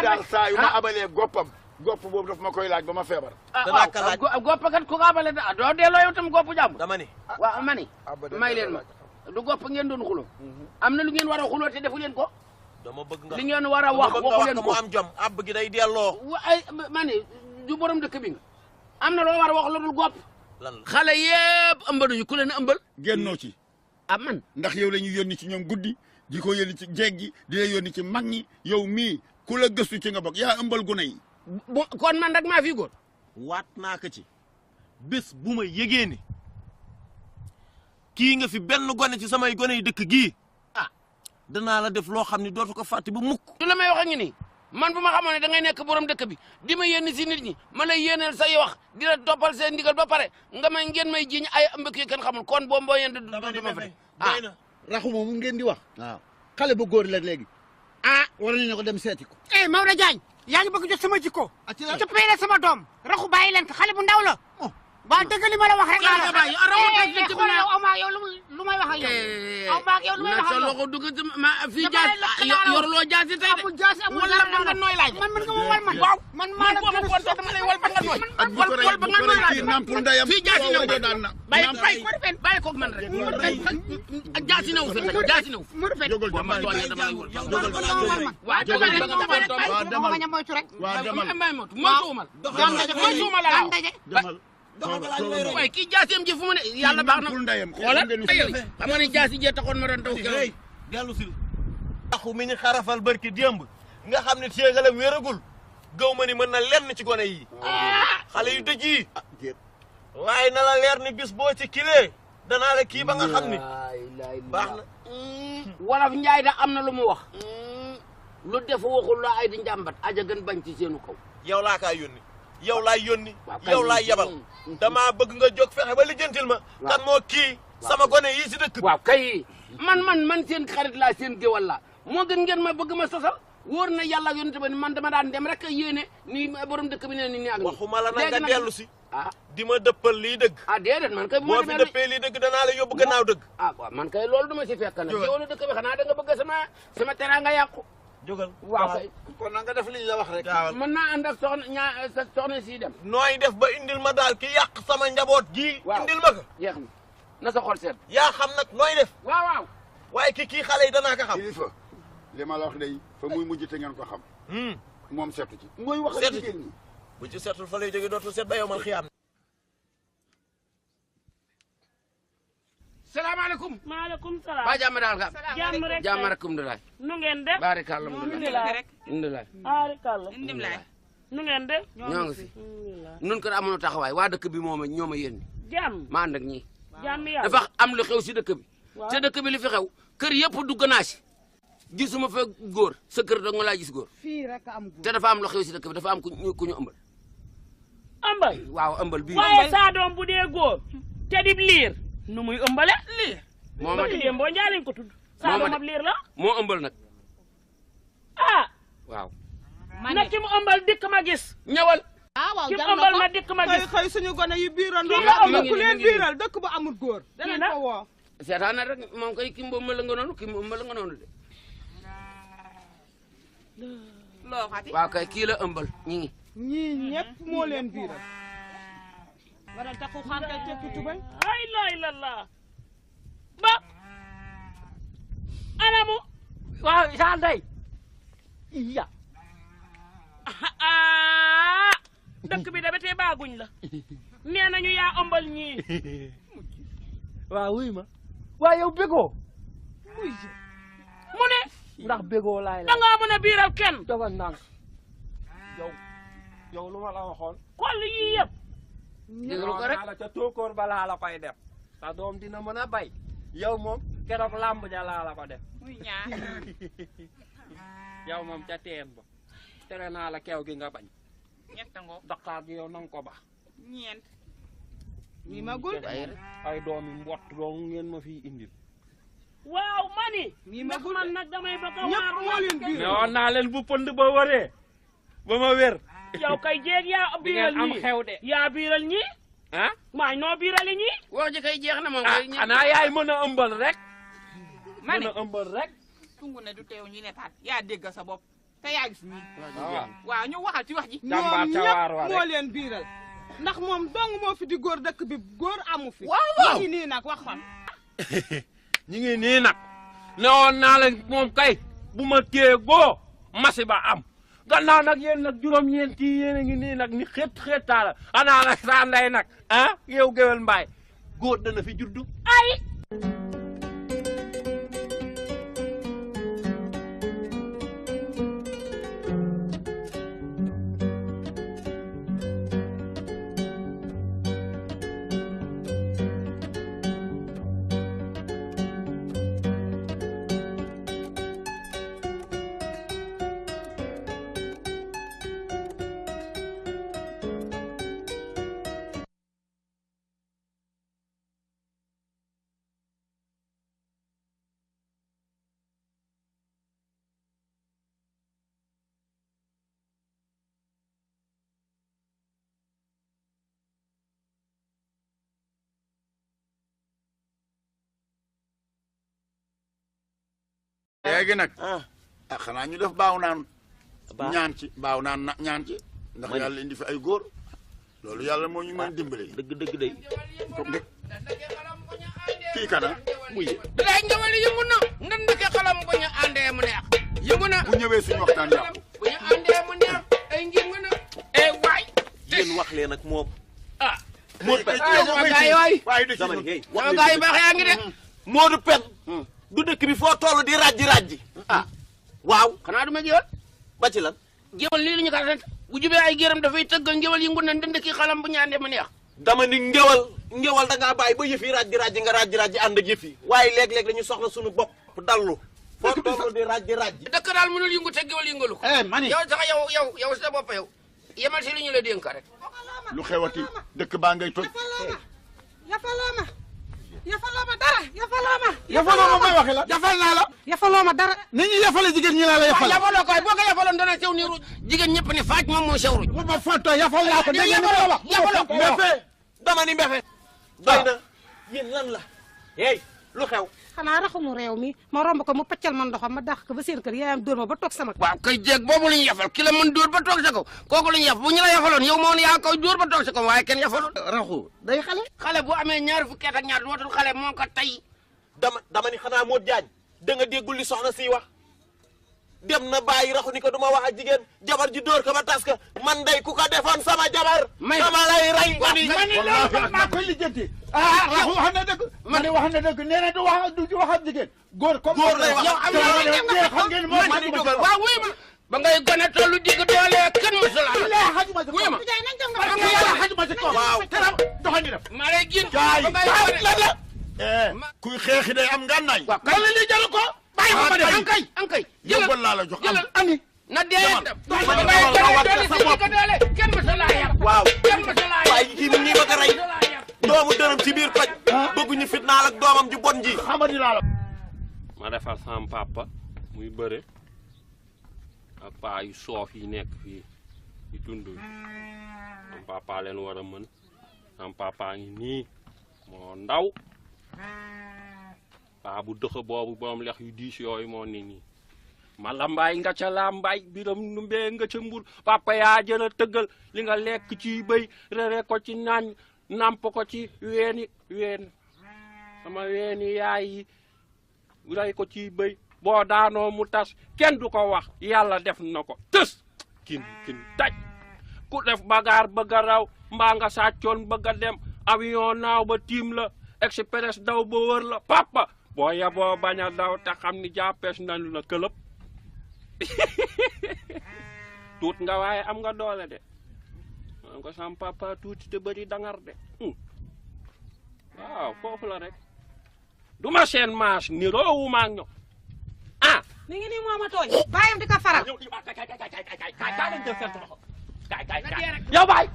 daal saa yu ma abalee goppam gopp boobu daf ma koy laaj ba ma feebar danaa ka laaj gopp kat ku ko abale da doo delloo yow tam gopp jàmm dama ni waaw ma ni may leen ma du gopp ngeen doon xuloo am na lu ngeen war a xuloo te defu leen ko dama bëgg nga li ngeen war a wax waxu leen ko mu am jom ab gi day delloo ay ma ni du borom dëkk bi nga am na loo war a wax lu dul gopp lan xale yëpp ëmbaluñu ku leen ëmbal génnoo ci man ndax yow la ñuy yónni ci ñoom guddi di ko yónni ci jeeg gi di la yónni ci mag ñi yow mii ku la gëstu ci nga bokk yaa ëmbal gune yi kon man rek maa fi góor waat naa ko ci bés bu ma yëgee ni kii nga fi benn gone ci samay gone yi dëkk gii danaa la def loo xam ne dootu ko fàtte ba mukk du la may wax ak ngi nii man bu ma xamoon ne da ngay nekk borom dëkk bi di ma yénni si nit ñi ma lay yéeneel say wax di la toppal seen ndigal ba pare nga may ngeen may jiñ ay mbëkk yi kenn xamul kon boo mboo yéen du ma fa raxu moom ngeen di wax waaw xale bu góor la léegi war nañu ko dem seeti ko Maodo Diagne yaa ngi bëgg jot sama jikko ci payé sama doom raxu bàyyi leen ko xale bu ndaw la ba dëgg li ma la wax rek laa la bàyyi yow aw maa yow lu may wax ak yow aw maa yow lu may wax ak yow sa loxo dugg ma fii jaas yorloo jaasi tey de amul jaasi amul wala ba nga nooy laaj man nga ma wal man waaw man maa la gën a bon dama lay wal ba nga nooy wal ba nga nooy laaj fii jaasi ñëw bàyyi ko man rek jaasi ñëw fi nag jaasi ñëw mu rafet boo ma tooñee dama lay wal waaw dama bañ a moytu rek waaye kii jaasiyam ji fu mu ne yàlla baax na xoolal xam nga ne jaasi jee taxoon ma doon taw dellu si taxu mi ñu xarafal barki démb nga xam ne téegalam wéragul gaw ma ni mën na lenn ci gone yi xale yu dëj yi waaye na la leer ni bis boo ci kilee danaa la kii ba nga xam ni baax na wolof Njaay da am na lu mu wax lu def waxul la ay di njàmbat aja gën bañ ci seenu kaw yow laa kaa yónni yow laay yónni yow laay yabal damaa bëgg nga jóg fexe ba lijjantil ma kan moo kii sama gone yi si dëkk bi waaw kay man seen xarit laa seen géwal laa moo gën ngeen ma bëgg ma sosal wóor na yàlla ak yonent ba ni man dama daan dem rek yéene ni borom dëkk bi ne ni ak waxuma la nag nga dellu si di ma dëppal lii dëgg déedéet man kay boo fi dëppee lii dëgg danaa la yóbbu gannaaw dëgg waaw man kay loolu duma si fekk nag géwalu dëkk bi xanaa da nga bëgg sama teraanga yàqu jógal waaw kay kon na nga def li ñu la wax rek mën naa ànd ak soxna si dem nooy def ba indil ma daal ki yàq sama njaboot gi indil ma ko jeex na sa xol seet yaa xam nag nooy def waaw waaye kii xale yi danaa ko xam kilifa li ma la wax day fa muy mujj te ngeen ko xam moom seetu ci mooy wax seetu ci bu ci seetul fa lay jóge dootul seet ba yow man xiyaam salaamaaleykum maaleykum salaam ba jàmm daal nga jàmm rek jàmm rek alhamdulilah nu ngeen def baarikàlla alhamdulilah baarikàlla nu ngeen def ñoo ngi fi nun ko amoon taxawaay waa dëkk bi moom ñoo ma yénni jàmm ma ànd ak ñii jàmm yàlla dafa am lu xew si dëkk bi te dëkk bi li fi xew kër yëpp dugg naa si gisuma fa góor sa kër dong laa gis góor fii rek am góor te dafa am lu xew si dëkk bi dafa am ku ñu ëmbal ëmbal waaw ëmbal bii waaye saa doom bu dee góor te di liir nu muy ëmbale liir moo ma de boo njaa lañ ko tudd saa doom ab liir la moo ëmbal nag waaw na ki mu ëmbal dikk ma gis ñëwal ki mu ëmbal ma dikk ma gis xëy suñu gone yi biirandoo ku leen biiral dëkk bu amul góor danañ ko woo seetaan na rek moom koy ki mu ëmbal nga noonu ki mu ëmbal nga noonu de loo xati waaw kay kii la ëmbal ñii ñëpp moo leen biiral waral taxu xantal tekki tubay ay laay la la ba anamu waaw sa ndey iya dëkk bi da ba tey baaguñ la nee nañu yaa ëmbal ñii waaw wuy ma waaw yow bégoo mu ne ndax bégoo laay la da ngaa mën a biiral kenn dogal ndànk yow lu ma la waxoon xool yii yëpp déglu ko rek la ca tóokóor balaa la koy def sa doom dina mën a bay yow moom keroog làmb ja laa la ko def yow moom ca teen ba tere naa la keew gi nga bañ ñett ngoo daqaar gi yow nanga ko ba ñeent mi ma gul ay doomi mbott dong ngeen ma fii indil waaw mani ndax man nag damay bëgg a ñëpp moo leen biir ne woon naa leen bu pënd ba waree ba ma wér yow kay jéeg yaa biiral am ñii xew de yaa biiral ñii maay noo biirali ñii wax ji kay jeex na moom kay xanaa yaay mën a ëmbal rek ma ne mën a ëmbal rek tungu ne du teew ñu netaat yaa dégg sa bopp te yaa gis ñii waaw ñu waxal ci wax ji ñoom ñëpp moo leen biiral ndax moom dong moo fi di góor dëkk bi góor amu fi waaw ñi nii nag wax fan ñi ngi nii nag ne woon naa leen moom kay bu ma téye goo masi ba am gannaaw nag yéen nag juróom-ñeenti yéen a ngi nii nag ni xettaala xanaa nag saa ndey nag yow géwél mbaay góor dana fi juddu ay léegi nag xanaa ñu def baaw naan ñaan ci baaw naan ñaan ci ndax yàlla indi fi ay góor loolu yàlla moo ñu mën dimbale dëgg day comme kii kana muy day ngawali yëngu na nga ndike xalam bu ñu àndee mu neex yëngu na bu ñëwee suñu waxtaan yàqu bu ñu àndee mu neex ay ngingu na waay yéen wax leen ak moom Modou Pen sama gaay yooyu sama gaay yu baax yaa ngi de Modou Pen du dëkk bi foo toll di rajji waaw xanaa du ma jël ba ci lan géwal lii la ñu ko sant bu jubee ay géram dafay tëggal ngéwal yi ngun nañ dënd kii xalam bu ñaandee ma neex dama ni ngewal da ngaa bàyyi ba yëf yi rajji nga rajji ànd ak yëf yi waaye léeg-léeg dañu soxla suñu bopp dallu foo tollu di rajji dëkk daal mënul yëngu te géwal yëngalu ko mani yow sax yow sa bopp yow yemal si lu ñu la dénk rek lu xewati dëkk baa ngay toj yafaloo ma dara yafaloo ma. yafaloo ma may waxe la. yafal naa la. yafaloo ma dara. ni ñu yafale jigéen ñi laa la yafal. yafaloo koy boo ko yafaloon dana sew ni ruuj jigéen ñëpp ni faaj moom moo sew ruuj. bu ma fonto yafal naa ko dégg nga li ma wax. yafaloo ko Mbefe dama ni Mbefe. doy na yéen lan la. hey lu xew. xanaa raxumu réew mi ma romb ko mu paccal man ndoxam ma dàq ko ba seen kër yaayam dóor ma ba toog sama. waaw kay jéeg boobu la ñu yafal ki la mën dóor ba toog sa kaw kooku la ñu yaf bu ñu la yafaloon yow moo ne yaa koy dóor ba toog sa kaw waaye kenn yafaloon. raxu day xale. xale bu amee ñaari fukki at ak ñaar dootul xale moo ko tey. dama ni xanaa moo jaañ da nga déggul li soxna si wax dem na bàyyi raxu ni ko du ma wax ak jigéen jabar ji dóor ko ba tas ko man day ku ko defoon sama jabar. sama lay rey. mani loolu maa koy lijjanti. raxu wax na dëgg. mani wax na dëgg nee na du wax ak jigéen. góor comme góor lay wax yow am na xam ngeen moom mani jógal waaw wuy ma ba ngay gone tollu digg doole kenn musul am. wuy ma xajuma ci kaw. waaw teram doxani def. maa lay gën kuy xeexi day am ngànnaay. waaw kay li jaru ko. bàyyi ko ma def am kay yóbbal laa la jox am ani na dee ba ngay gone si digg doole kenn musul a yab. waaw kenn musul a yab. waaye kii ni ñuy bëgg a rey doomu dërëm ci biir koj bëgguñu fitnaal ak doomam ju bon ji. xamadi laa la. ma defal sama papa muy bëre ak paa yu soof yi nekk fii ci tund wi sama papa leen war a mën sama papa ngi nii moo ndaw paa bu dëxa boobu borom lex yu diis yooyu moo ni nii ma la mbaay nga ca laa mbaay biram nu mbee nga ca mbur papa yaa jëla tëggal li nga lekk ci bëy rere ko ci naañ namp ko ci ween sama weeni yaay yi ray ko ci bëy boo daanoo mu tas kenn du ko wax yàlla def na ko tës kin taj ku def bagaar bëgg a raw mbaa nga sàccoon bëgg a dem avion naaw ba tiim la express daw ba wër la papa boo yaboo bañ a daw te xam ni jàppees nañu la këlëb tuut nga waaye am nga doole de man ko sam papa tuuti te bëri dangar de waaw foofu la rek du ma seen maas ni roowu maa ngi ñëw ni ngi nii moo ma tooñ. bàyyam di ko faral. yow baay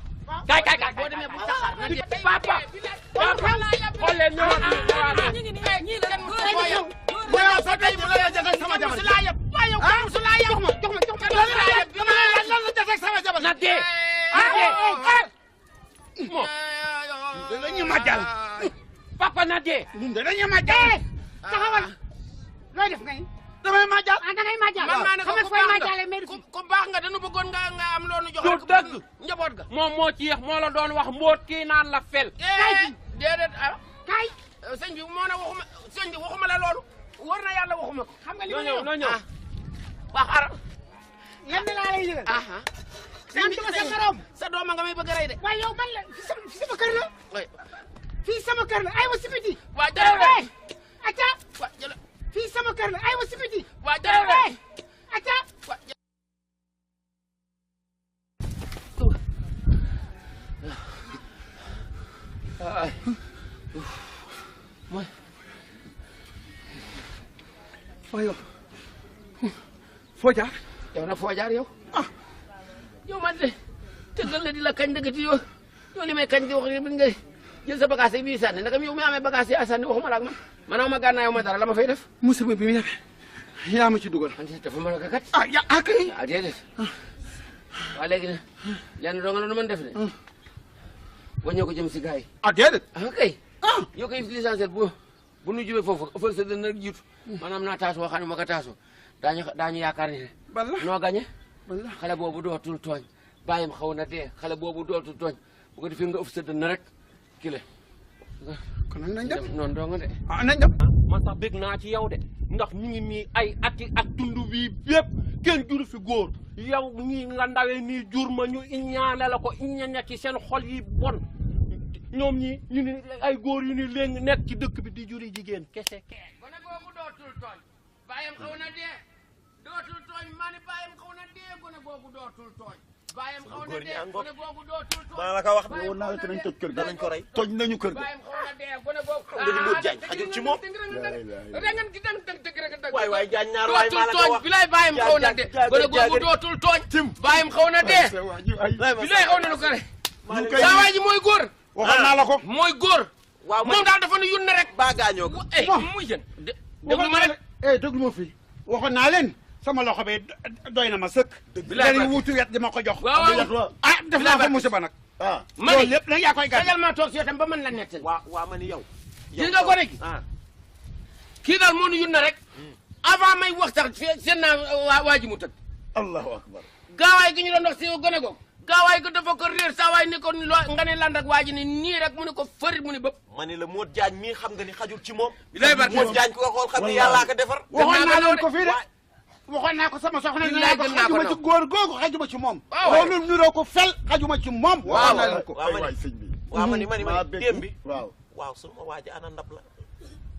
kay boo demee bu taxaar na di papa xool leen ñëwaat yow sa tey bu la jëfee sama jabar jox ma lan la jëfee sama jabar na dee mo dañu majal papa na dee ñun dañu majal taxawal looy def ngay. damay majal dangay majal. man maa ne ko xam nga fooy majale mais ku baax nga dañu bëggoon nga am loonu jox du dëgg njaboot ga moom moo ci yéex moo la doon wax mbóot kii naan la fel déedéet kay sëñ bi moo na waxuma la loolu war na yàlla waxuma ko xam nga li ma ñëw noo ñëw wax ara lenn laa lay yëgal sëñ bi sa morom sa dooma nga may bëgg a rey de waaye yow ban la fi sama kër la fii sama kër la ay wa sibiti waa jërëjëf acca fii sama kër la ay wa sibiti waa jërëjëf acca waaw foo jaar yow nag foo jaar yow yow man de tëggal la di la kañ dëggati yow li may kañ di wax ni ngay jël sa bagage yi bii sànni naka yow mi amee bagage yi a sànni waxuma la ak man man ma gànnaaw ma dara la ma fay def musiba bi mu yebe yaa ma ci dugal dafa mën a kat ya akay déedéet waa léegi ne lenn doo nga nu mën def de waññoo ko jëm si gars yi déedéet kay yow koy licencié bu nu jubee foofu ëffal sa dana jiitu maanaam naa taasoo xam ne ma ko taasoo daañu yaakaar ni noo gañe xale boobu dootul tooñ bàyyam xaw na dee xale boobu dootul tooñ bu ko defee nga ëff sa dana rek kile kon nañ dem noonu doo nga de nañ dem man sax bëgg naa ci yow de ndax ñu ngi nii ay ati ak tund bii yëpp kenn juru fi góor yow ñii nga ndawee nii jur ma ñu iñaane la ko iñaane ci seen xol yi bon ñoom ñi ñu ni ay góor yu ni léegi nekk ci dëkk bi di juri jigéen kese gone boobu dootul tooñ bàyyam xaw na dee dootul tooñ maa ne bàyyam xaw na dee gone googu dootul tooñ bàyyam xaw na dee gone googu dootul tooñ maa la ko wax de woon naa la te nañ toj kër ga danañ ko rey toj nañu kër ga bàyyam xaw na dee gone googu nga di Modou Diagne xajul ci moom waay Diagne naar waay maa la ko wax bilaay bàyyam xaw na dee gone googu dootul tooñ bàyyam xaw na dee bilaay xaw na nu ko rek saa waay ji mooy góor waxoon naa la ko mooy góor waaw moom daal dafa nu yun na rek ba gaañoo ko muy jën déglu ma rek déglu ma fii waxoon naa leen sama loxo bi doy na ma sëkk dañuy wutu wet di ma ko jox ah def naa fa musiba nag ma loolu lépp nag yaa koy gàddu sagal maa toog si yow tam ba mën la nettali waa ma ni yow gis nga gone gi kii daal moo nu yun na rek avant may wax sax seen naa waa ji mu tëdd allahu akbar gaawaay gi ñu doon wax si gone googu gaawaay ko dafa ko réer saa waay ni ko nga ne land ak waa ji ni nii rek mu ne ko fërit mu ne bëpp ma ne la Modou Diagne mii xam nga ni xajul ci moom bilay barke Modou Diagne ku ko xool xam ni yàllaa ko defar waxoon naa leen ko fii de waxoon naa ko sama soxna ni naa ko xajuma ci góor googu xajuma ci moom loolu niroo ko fel xajuma ci moom waxoon naa leen ko waay sëñ bi waaw ma ni démb bi waaw waaw suma waa ji ana ndab la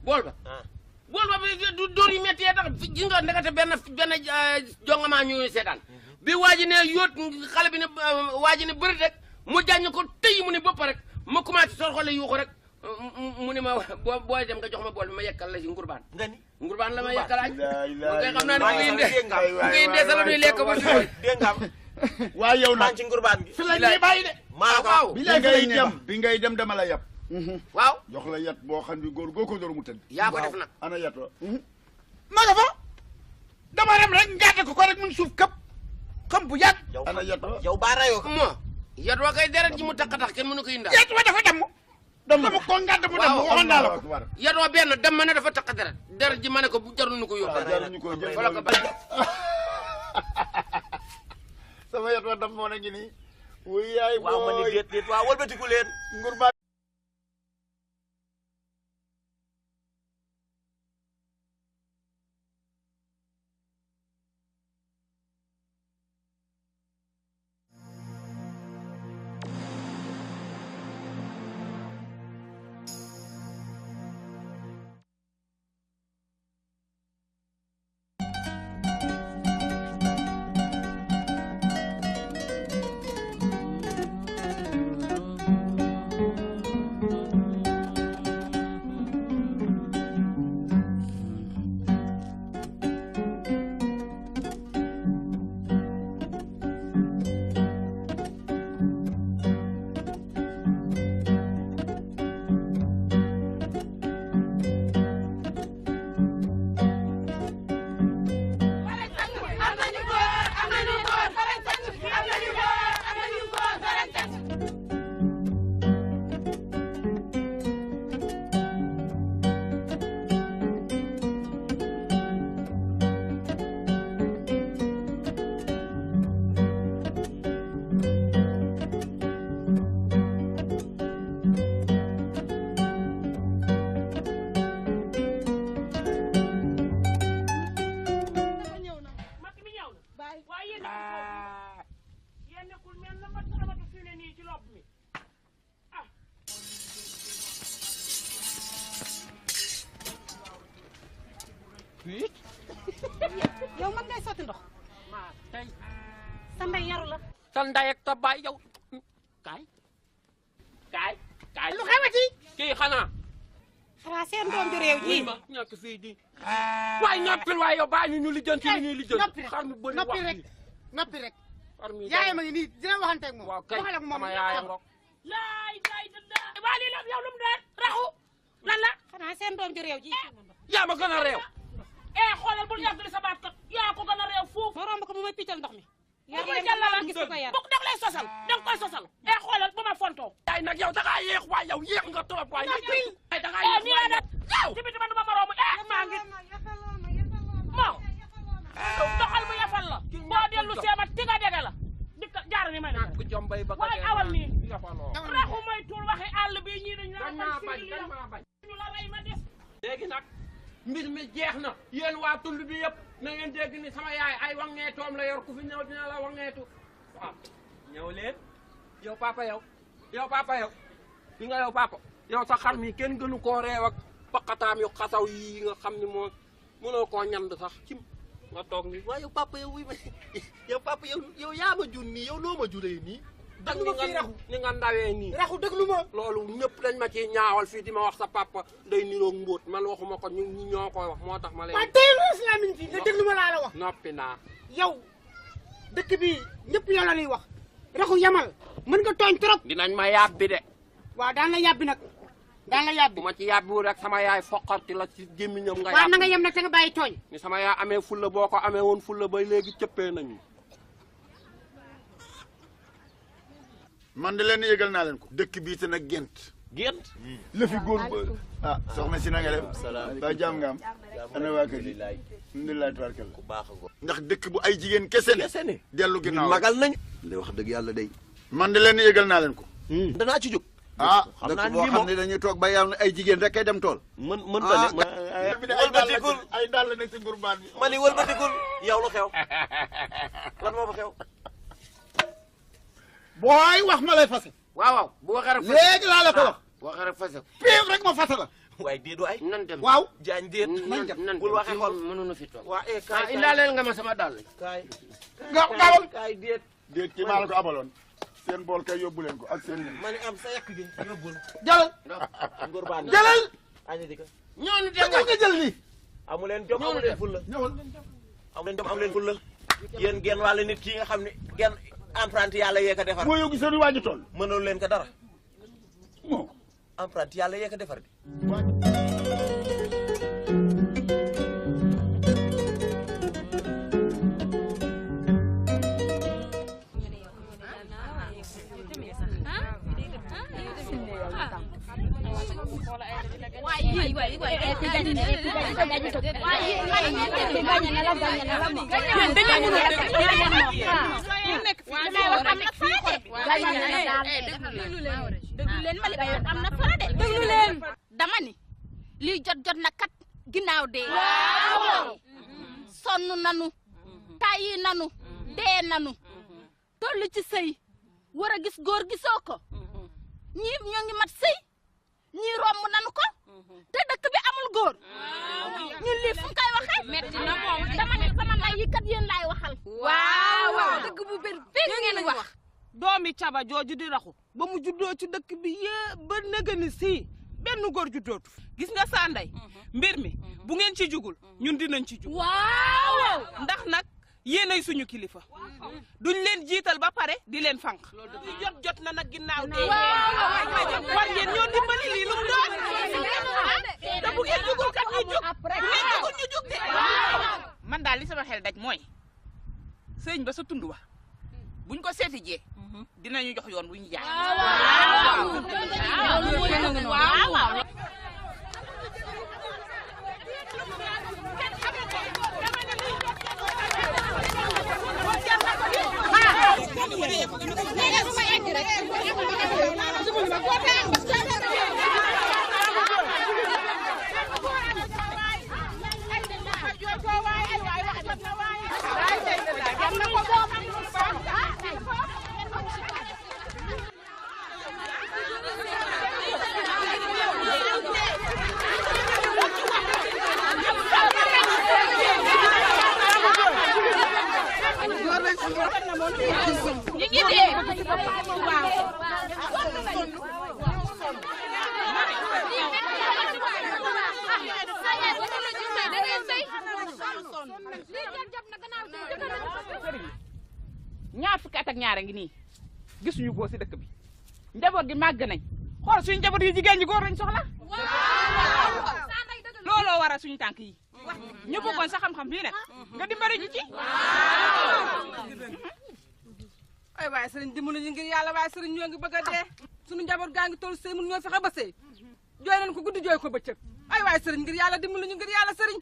bool ba bi du dóor yu métti tax gis nga ndekete benn jongamaa ñu seetaan bi waa ji ne yóot xale bi ne waa ji ne bëri rek mu jàññ ko tëy mu ne bopp rek ma commencé sor xole yuuxu rek mu ne ma booy dem nga jox ma bool bi ma yekkal la si ngurbaan nga ni ngurbaan la ma yekkal aaj ngay xam naa ne ngay indee sa la nuy lekk ba si dégg nga waa yow nag ci ngurbaan gi fi la ñuy bàyyi de maa bi ngay dem dama la yab waaw jox la yat boo xam ni góor goo ko door mu tëdd yaa ko def nag ana yat wa ma nga fa dama dem rek ngaate ko rek mun suuf këpp xam bu yàgg ana yat wa yow baa rayoo ko moo yat wa kay deret ji mu tax kenn mënu ko indaal yat wa dafa dem dama ko ngàdd mu dem waxoon naa la ko yat wa benn dem ma ne dafa tax deret ji ma ne ko bu jarul ñu ko yóbbu jaruñu ko jël fa la ko bàyyi sama yat wa dam moo na ngi nii wuy yaay waaw ma ni déet waaw wëlbatiku leen ngurbaan yow man ngay sotti ndox tey sa ndey yaru la sa ndey ak sa baay yow kaay lu xewati kii xanaa seen doom ju réew ji ma ñàkk fii di waaye noppil waaye yow bàyyi ñu lijjanti li ñuy lijjanti xar mi bëri noppi wax rek noppi rek xar mi yaayam a ngi nii dina waxante ak moom waaw kay waxal ak moom sama yaaya ngoog laay waa lii la yow lu mu doon raxu lan la xanaa seen doom ju réew ji yaa ma gën a réew xoolal bul yàggali sa baat kat yaa ko gën a réew foofu ma romb ko mu may piccal ndox mi yaa ko jàll la gis ko yar bok dang lay sosal dang koy sosal xoolal bu ma fontoo yaay nag yow da ngaa yéex waay yow yéex nga trop waay da ngaa yéex nii la def yow ci biti man du ma moroomu maa ngi moo doxal bu yafal la boo dellu seema tiga dege la dikka jaar ni may ku jombay ba waaye awal nii yafaloo raxu may tuur waxi àll bi ñii dañ maa bañ ñu la rey ma des léegi nag mbir mi jeex na yéen waa tund bi yëpp na ngeen dégg ni sama yaay ay wangeetoom la yor ku fi ñëw dina la wangeetu waaw ñëw leen yow papa yow li nga yow papa yow sa xar mi kenn gënu koo reew ak baqataam yu xasaw yi nga xam ni moo mënoo koo ñand sax ci nga toog nii waaye yow papa yow wuy ma yow papa yow yaa ma jur nii yow noo ma juree nii. déglu ma fii raxu ni nga ndawee nii. raxu déglu ma. loolu ñëpp dañ ma ciy ñaawal fii di ma wax sa papa day niroog mbóot man waxuma ko ñu ñoo koy wax moo tax ma lay. waaw tey lu islamin fii nga déglu ma laa la wax. noppi naa. yow dëkk bi ñëpp yow la ñuy wax. raxu yamal mën nga tooñ trop. dinañ ma yàbbi de. waaw daan la yàbbi nag daan la yàbbi. bu ma ci yàbbiwul rek sama yaay foqarti la ci gémmiñam nga. waaw na nga yem nag te nga bàyyi tooñ. ni sama yaay amee fulla boo ko amee woon fulla ba léegi cëppee nañu. man de leen yëgal naa leen ko dëkk bii te nag gént la fi góor ba soxna si na nga def ba jàmm nga am ana waa kër yi alhamdulilah tabarkalla ku baax ndax dëkk bu ay jigéen kese ne dellu ginnaaw magal nañ li wax dëgg yàlla day man de leen yëgal naa leen ko danaa ci jóg xam dëkk boo xam ne dañuy toog ba yàlla ay jigéen rek kay dem tool mën ta ne wëlbatikul ay dàll nekk ci ngurbaan bi ma ni wëlbatikul yow la xew lan moo fa xew booy wax ma lay fase. waaw bu waxee rek. léegi laa la ko wax. bu waxee rek fase. piir rek ma fase la. waaye déedoo ay. nan dem waaw. jaañ déet. nan dem bul waxee xool mënuñu fi toog. waa kaay indaaleel nga ma sama dàll. kaay. gaawal. kaay déet. déet ci maa la ko abaloon. seen bool kay yóbbu leen ko ak seen. ma ne am sa yàq gi yóbbul. jëlal. ngurbaan jëlal. añu di ko. ñooñu dem nga jël nii. amu leen jom amu leen fulla. ñëwal. amu leen jom amu leen fulla. yéen genn wàll nit kii nga xam ne genn emprunté yàlla yee ko defar. moo yow gisee ni waaju tool. mënul leen ko dara. moo emprunté yàlla yee ko defar di. dama ni lii jot na kat ginnaaw dee. sonn nanu tàyyi nanu dee nanu toll ci sëy war a gis góor gisoo ko ñii ñoo ngi mat sëy ñii romb nanu ko te dëkk bi amul góor ñun lii fu mu koy waxee. metti na moom dama ne sama ndey yi kat yéen laay waxal. waaw dëgg bu benn fekk ngeen wax. doomi caba jooju di raxu ba mu juddoo ci dëkk bi yëpp ba nëgëni sii benn góor juddootu gis nga saa ndey mbir mi bu ngeen ci jugul ñun dinañ ci jug. waaw ndax nag yéenay suñu kilifa duñ leen jiital ba pare di leen fànq. li jot na nag ginnaaw dee. war ngeen ñoo dimbali lii lu mu doon. te bu ngeen jugul kat ñu jug ngeen jugul ñu jug de. man daal li sama xel daj mooy sëñ ba sa tund wa buñ ko seeti jee dinañu jox yoon bu ñu jaar. waaw. ñu ngi dee. ñaar fukki at ak ñaar a ngi nii gisuñu góor si dëkk bi njaboot gi màgg nañ xool suñu njaboot yi jigéen ñi góor lañ soxla. looloo waral suñu tànk yi ñu bëggoon sa xam-xam bii nag nga dimbali ñu ci. ay waaye sëriñ dimbali ñu ngir yàlla waaye sëriñ ñoo ngi bëgg a dee suñu njaboot gaa ngi toll sëy mun ñoo fexe ba sëy jooy nañ ko guddi jooy ko bëccëg ay waaye sëriñ ngir yàlla dimbali ñu ngir yàlla sëriñ.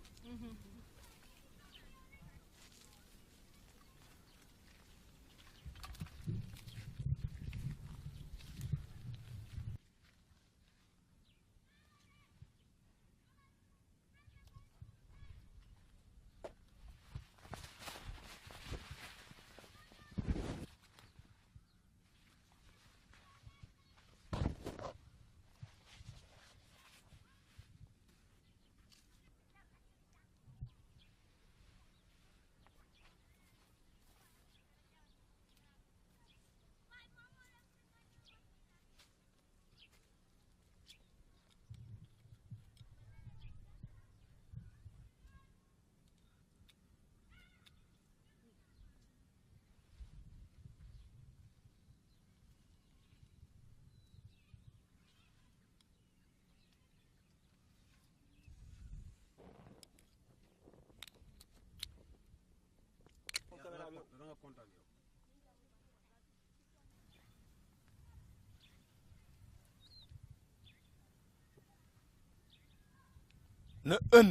na ënn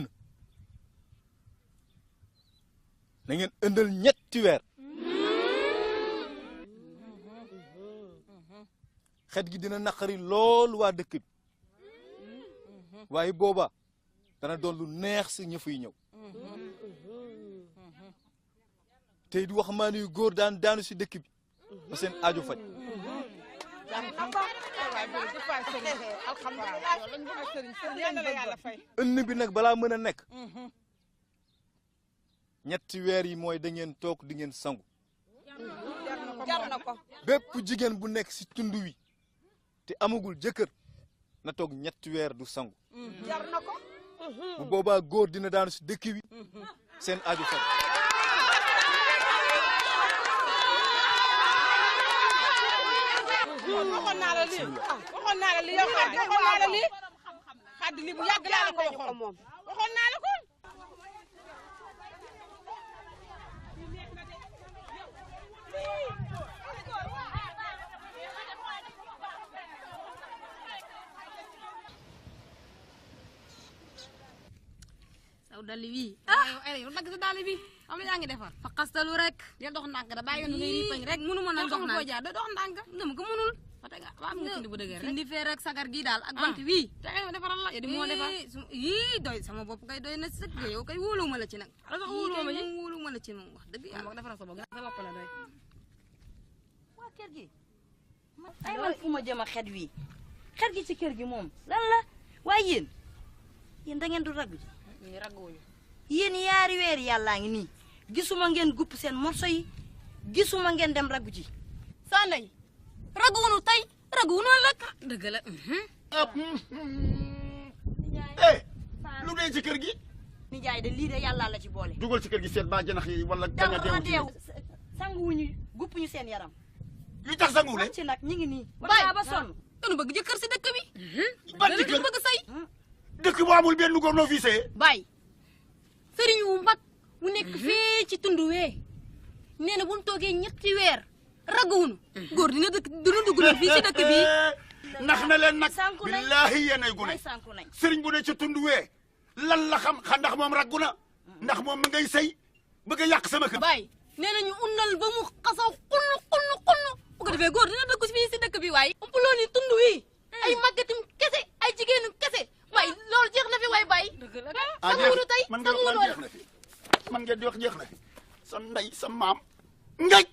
na ngeen ëndal ñetti weer xet gi dina naqari lool waa dëkk bi waaye booba dana doon lu neex si ña fay ñëw tey di waxambaane yu góor daan daanu si dëkk bi ba seen aajo faj ënn bi nag balaa mën a nekk ñetti weer yi mooy da ngeen toog di ngeen sangu jar na ko bépp jigéen bu nekk si tund wi te amagul jëkkër na toog ñetti weer du sangu jar na ko bu boobaa góor dina daanu si dëkk wi seen aajo faj waxoon naa la lii waxoon naa la lii yow Xadi waxoon naa la lii Xadi lii bu yàgg laa la ko waxoon waxoon naa la ko saw dali wi yow dagg sa dali bi am yaa ngi defar fa xastalu rek del dox ndànk da bàyyi yoon ngay ripañ rek mënu ma nag dox ndànk jaar da dox ndànk dama ko mënul fa tega ba am nga findi bu dëgër rek findi fee rek sagar gi daal ak bant wi te ngay defaral la di moo defar yii doy sama bopp kay doy na sëkk yow kay wóoluwuma la ci nag ala sax wóoluwuma la ci moom wax dëgg yàlla defaral sa bopp sa bopp la doy waa kër gi ay man fu ma jëm a xet wi xet gi ci kër gi moom lan la waaye yéen da ngeen du raggu ji ñu ragguwuñu yéen yaari weer yàllaa ngi nii gisuma ngeen gupp seen morso yi gisuma ngeen dem raggu ji sa ndey ragguwuñu tey ragguwuñu ëllëg dëgg la lu dee ci kër gi nijaay de lii de yàllaa la ci boole dugal ci kër gi seet ba janax yi wala danga deewu sanguwuñu guppuñu seen yaram lu tax sangu leen ci nag ñi ngi nii ba ba sonn dañu bëgg jëkkër si dëkk bi ban jëkkër bëgg sëy dëkk bu amul benn góor noo fii sëyee bay sëriñ wu mag wu nekk fii ci tund wee nee na bu ñu toogee ñetti weer ragguwuñu góor dina dugg na fii ci dëkk bi nax na leen nag billaahi yéenay gune sëriñ bu ne ci tund wee lan la xam ndax moom raggu na ndax moom mi ngay sëy bëgg a yàq sama kër bay nee nañu unnal ba mu xasaw xunn bu ko defee góor dina dugg fii ci dëkk bi waaye umpuloo ni tund wi ay màggatim kese ay jigéenu kese waaye loolu jeex na fi waay bay sanguwuñu tey man ngeen di wax jeex na fi sa ndey sa maam ngay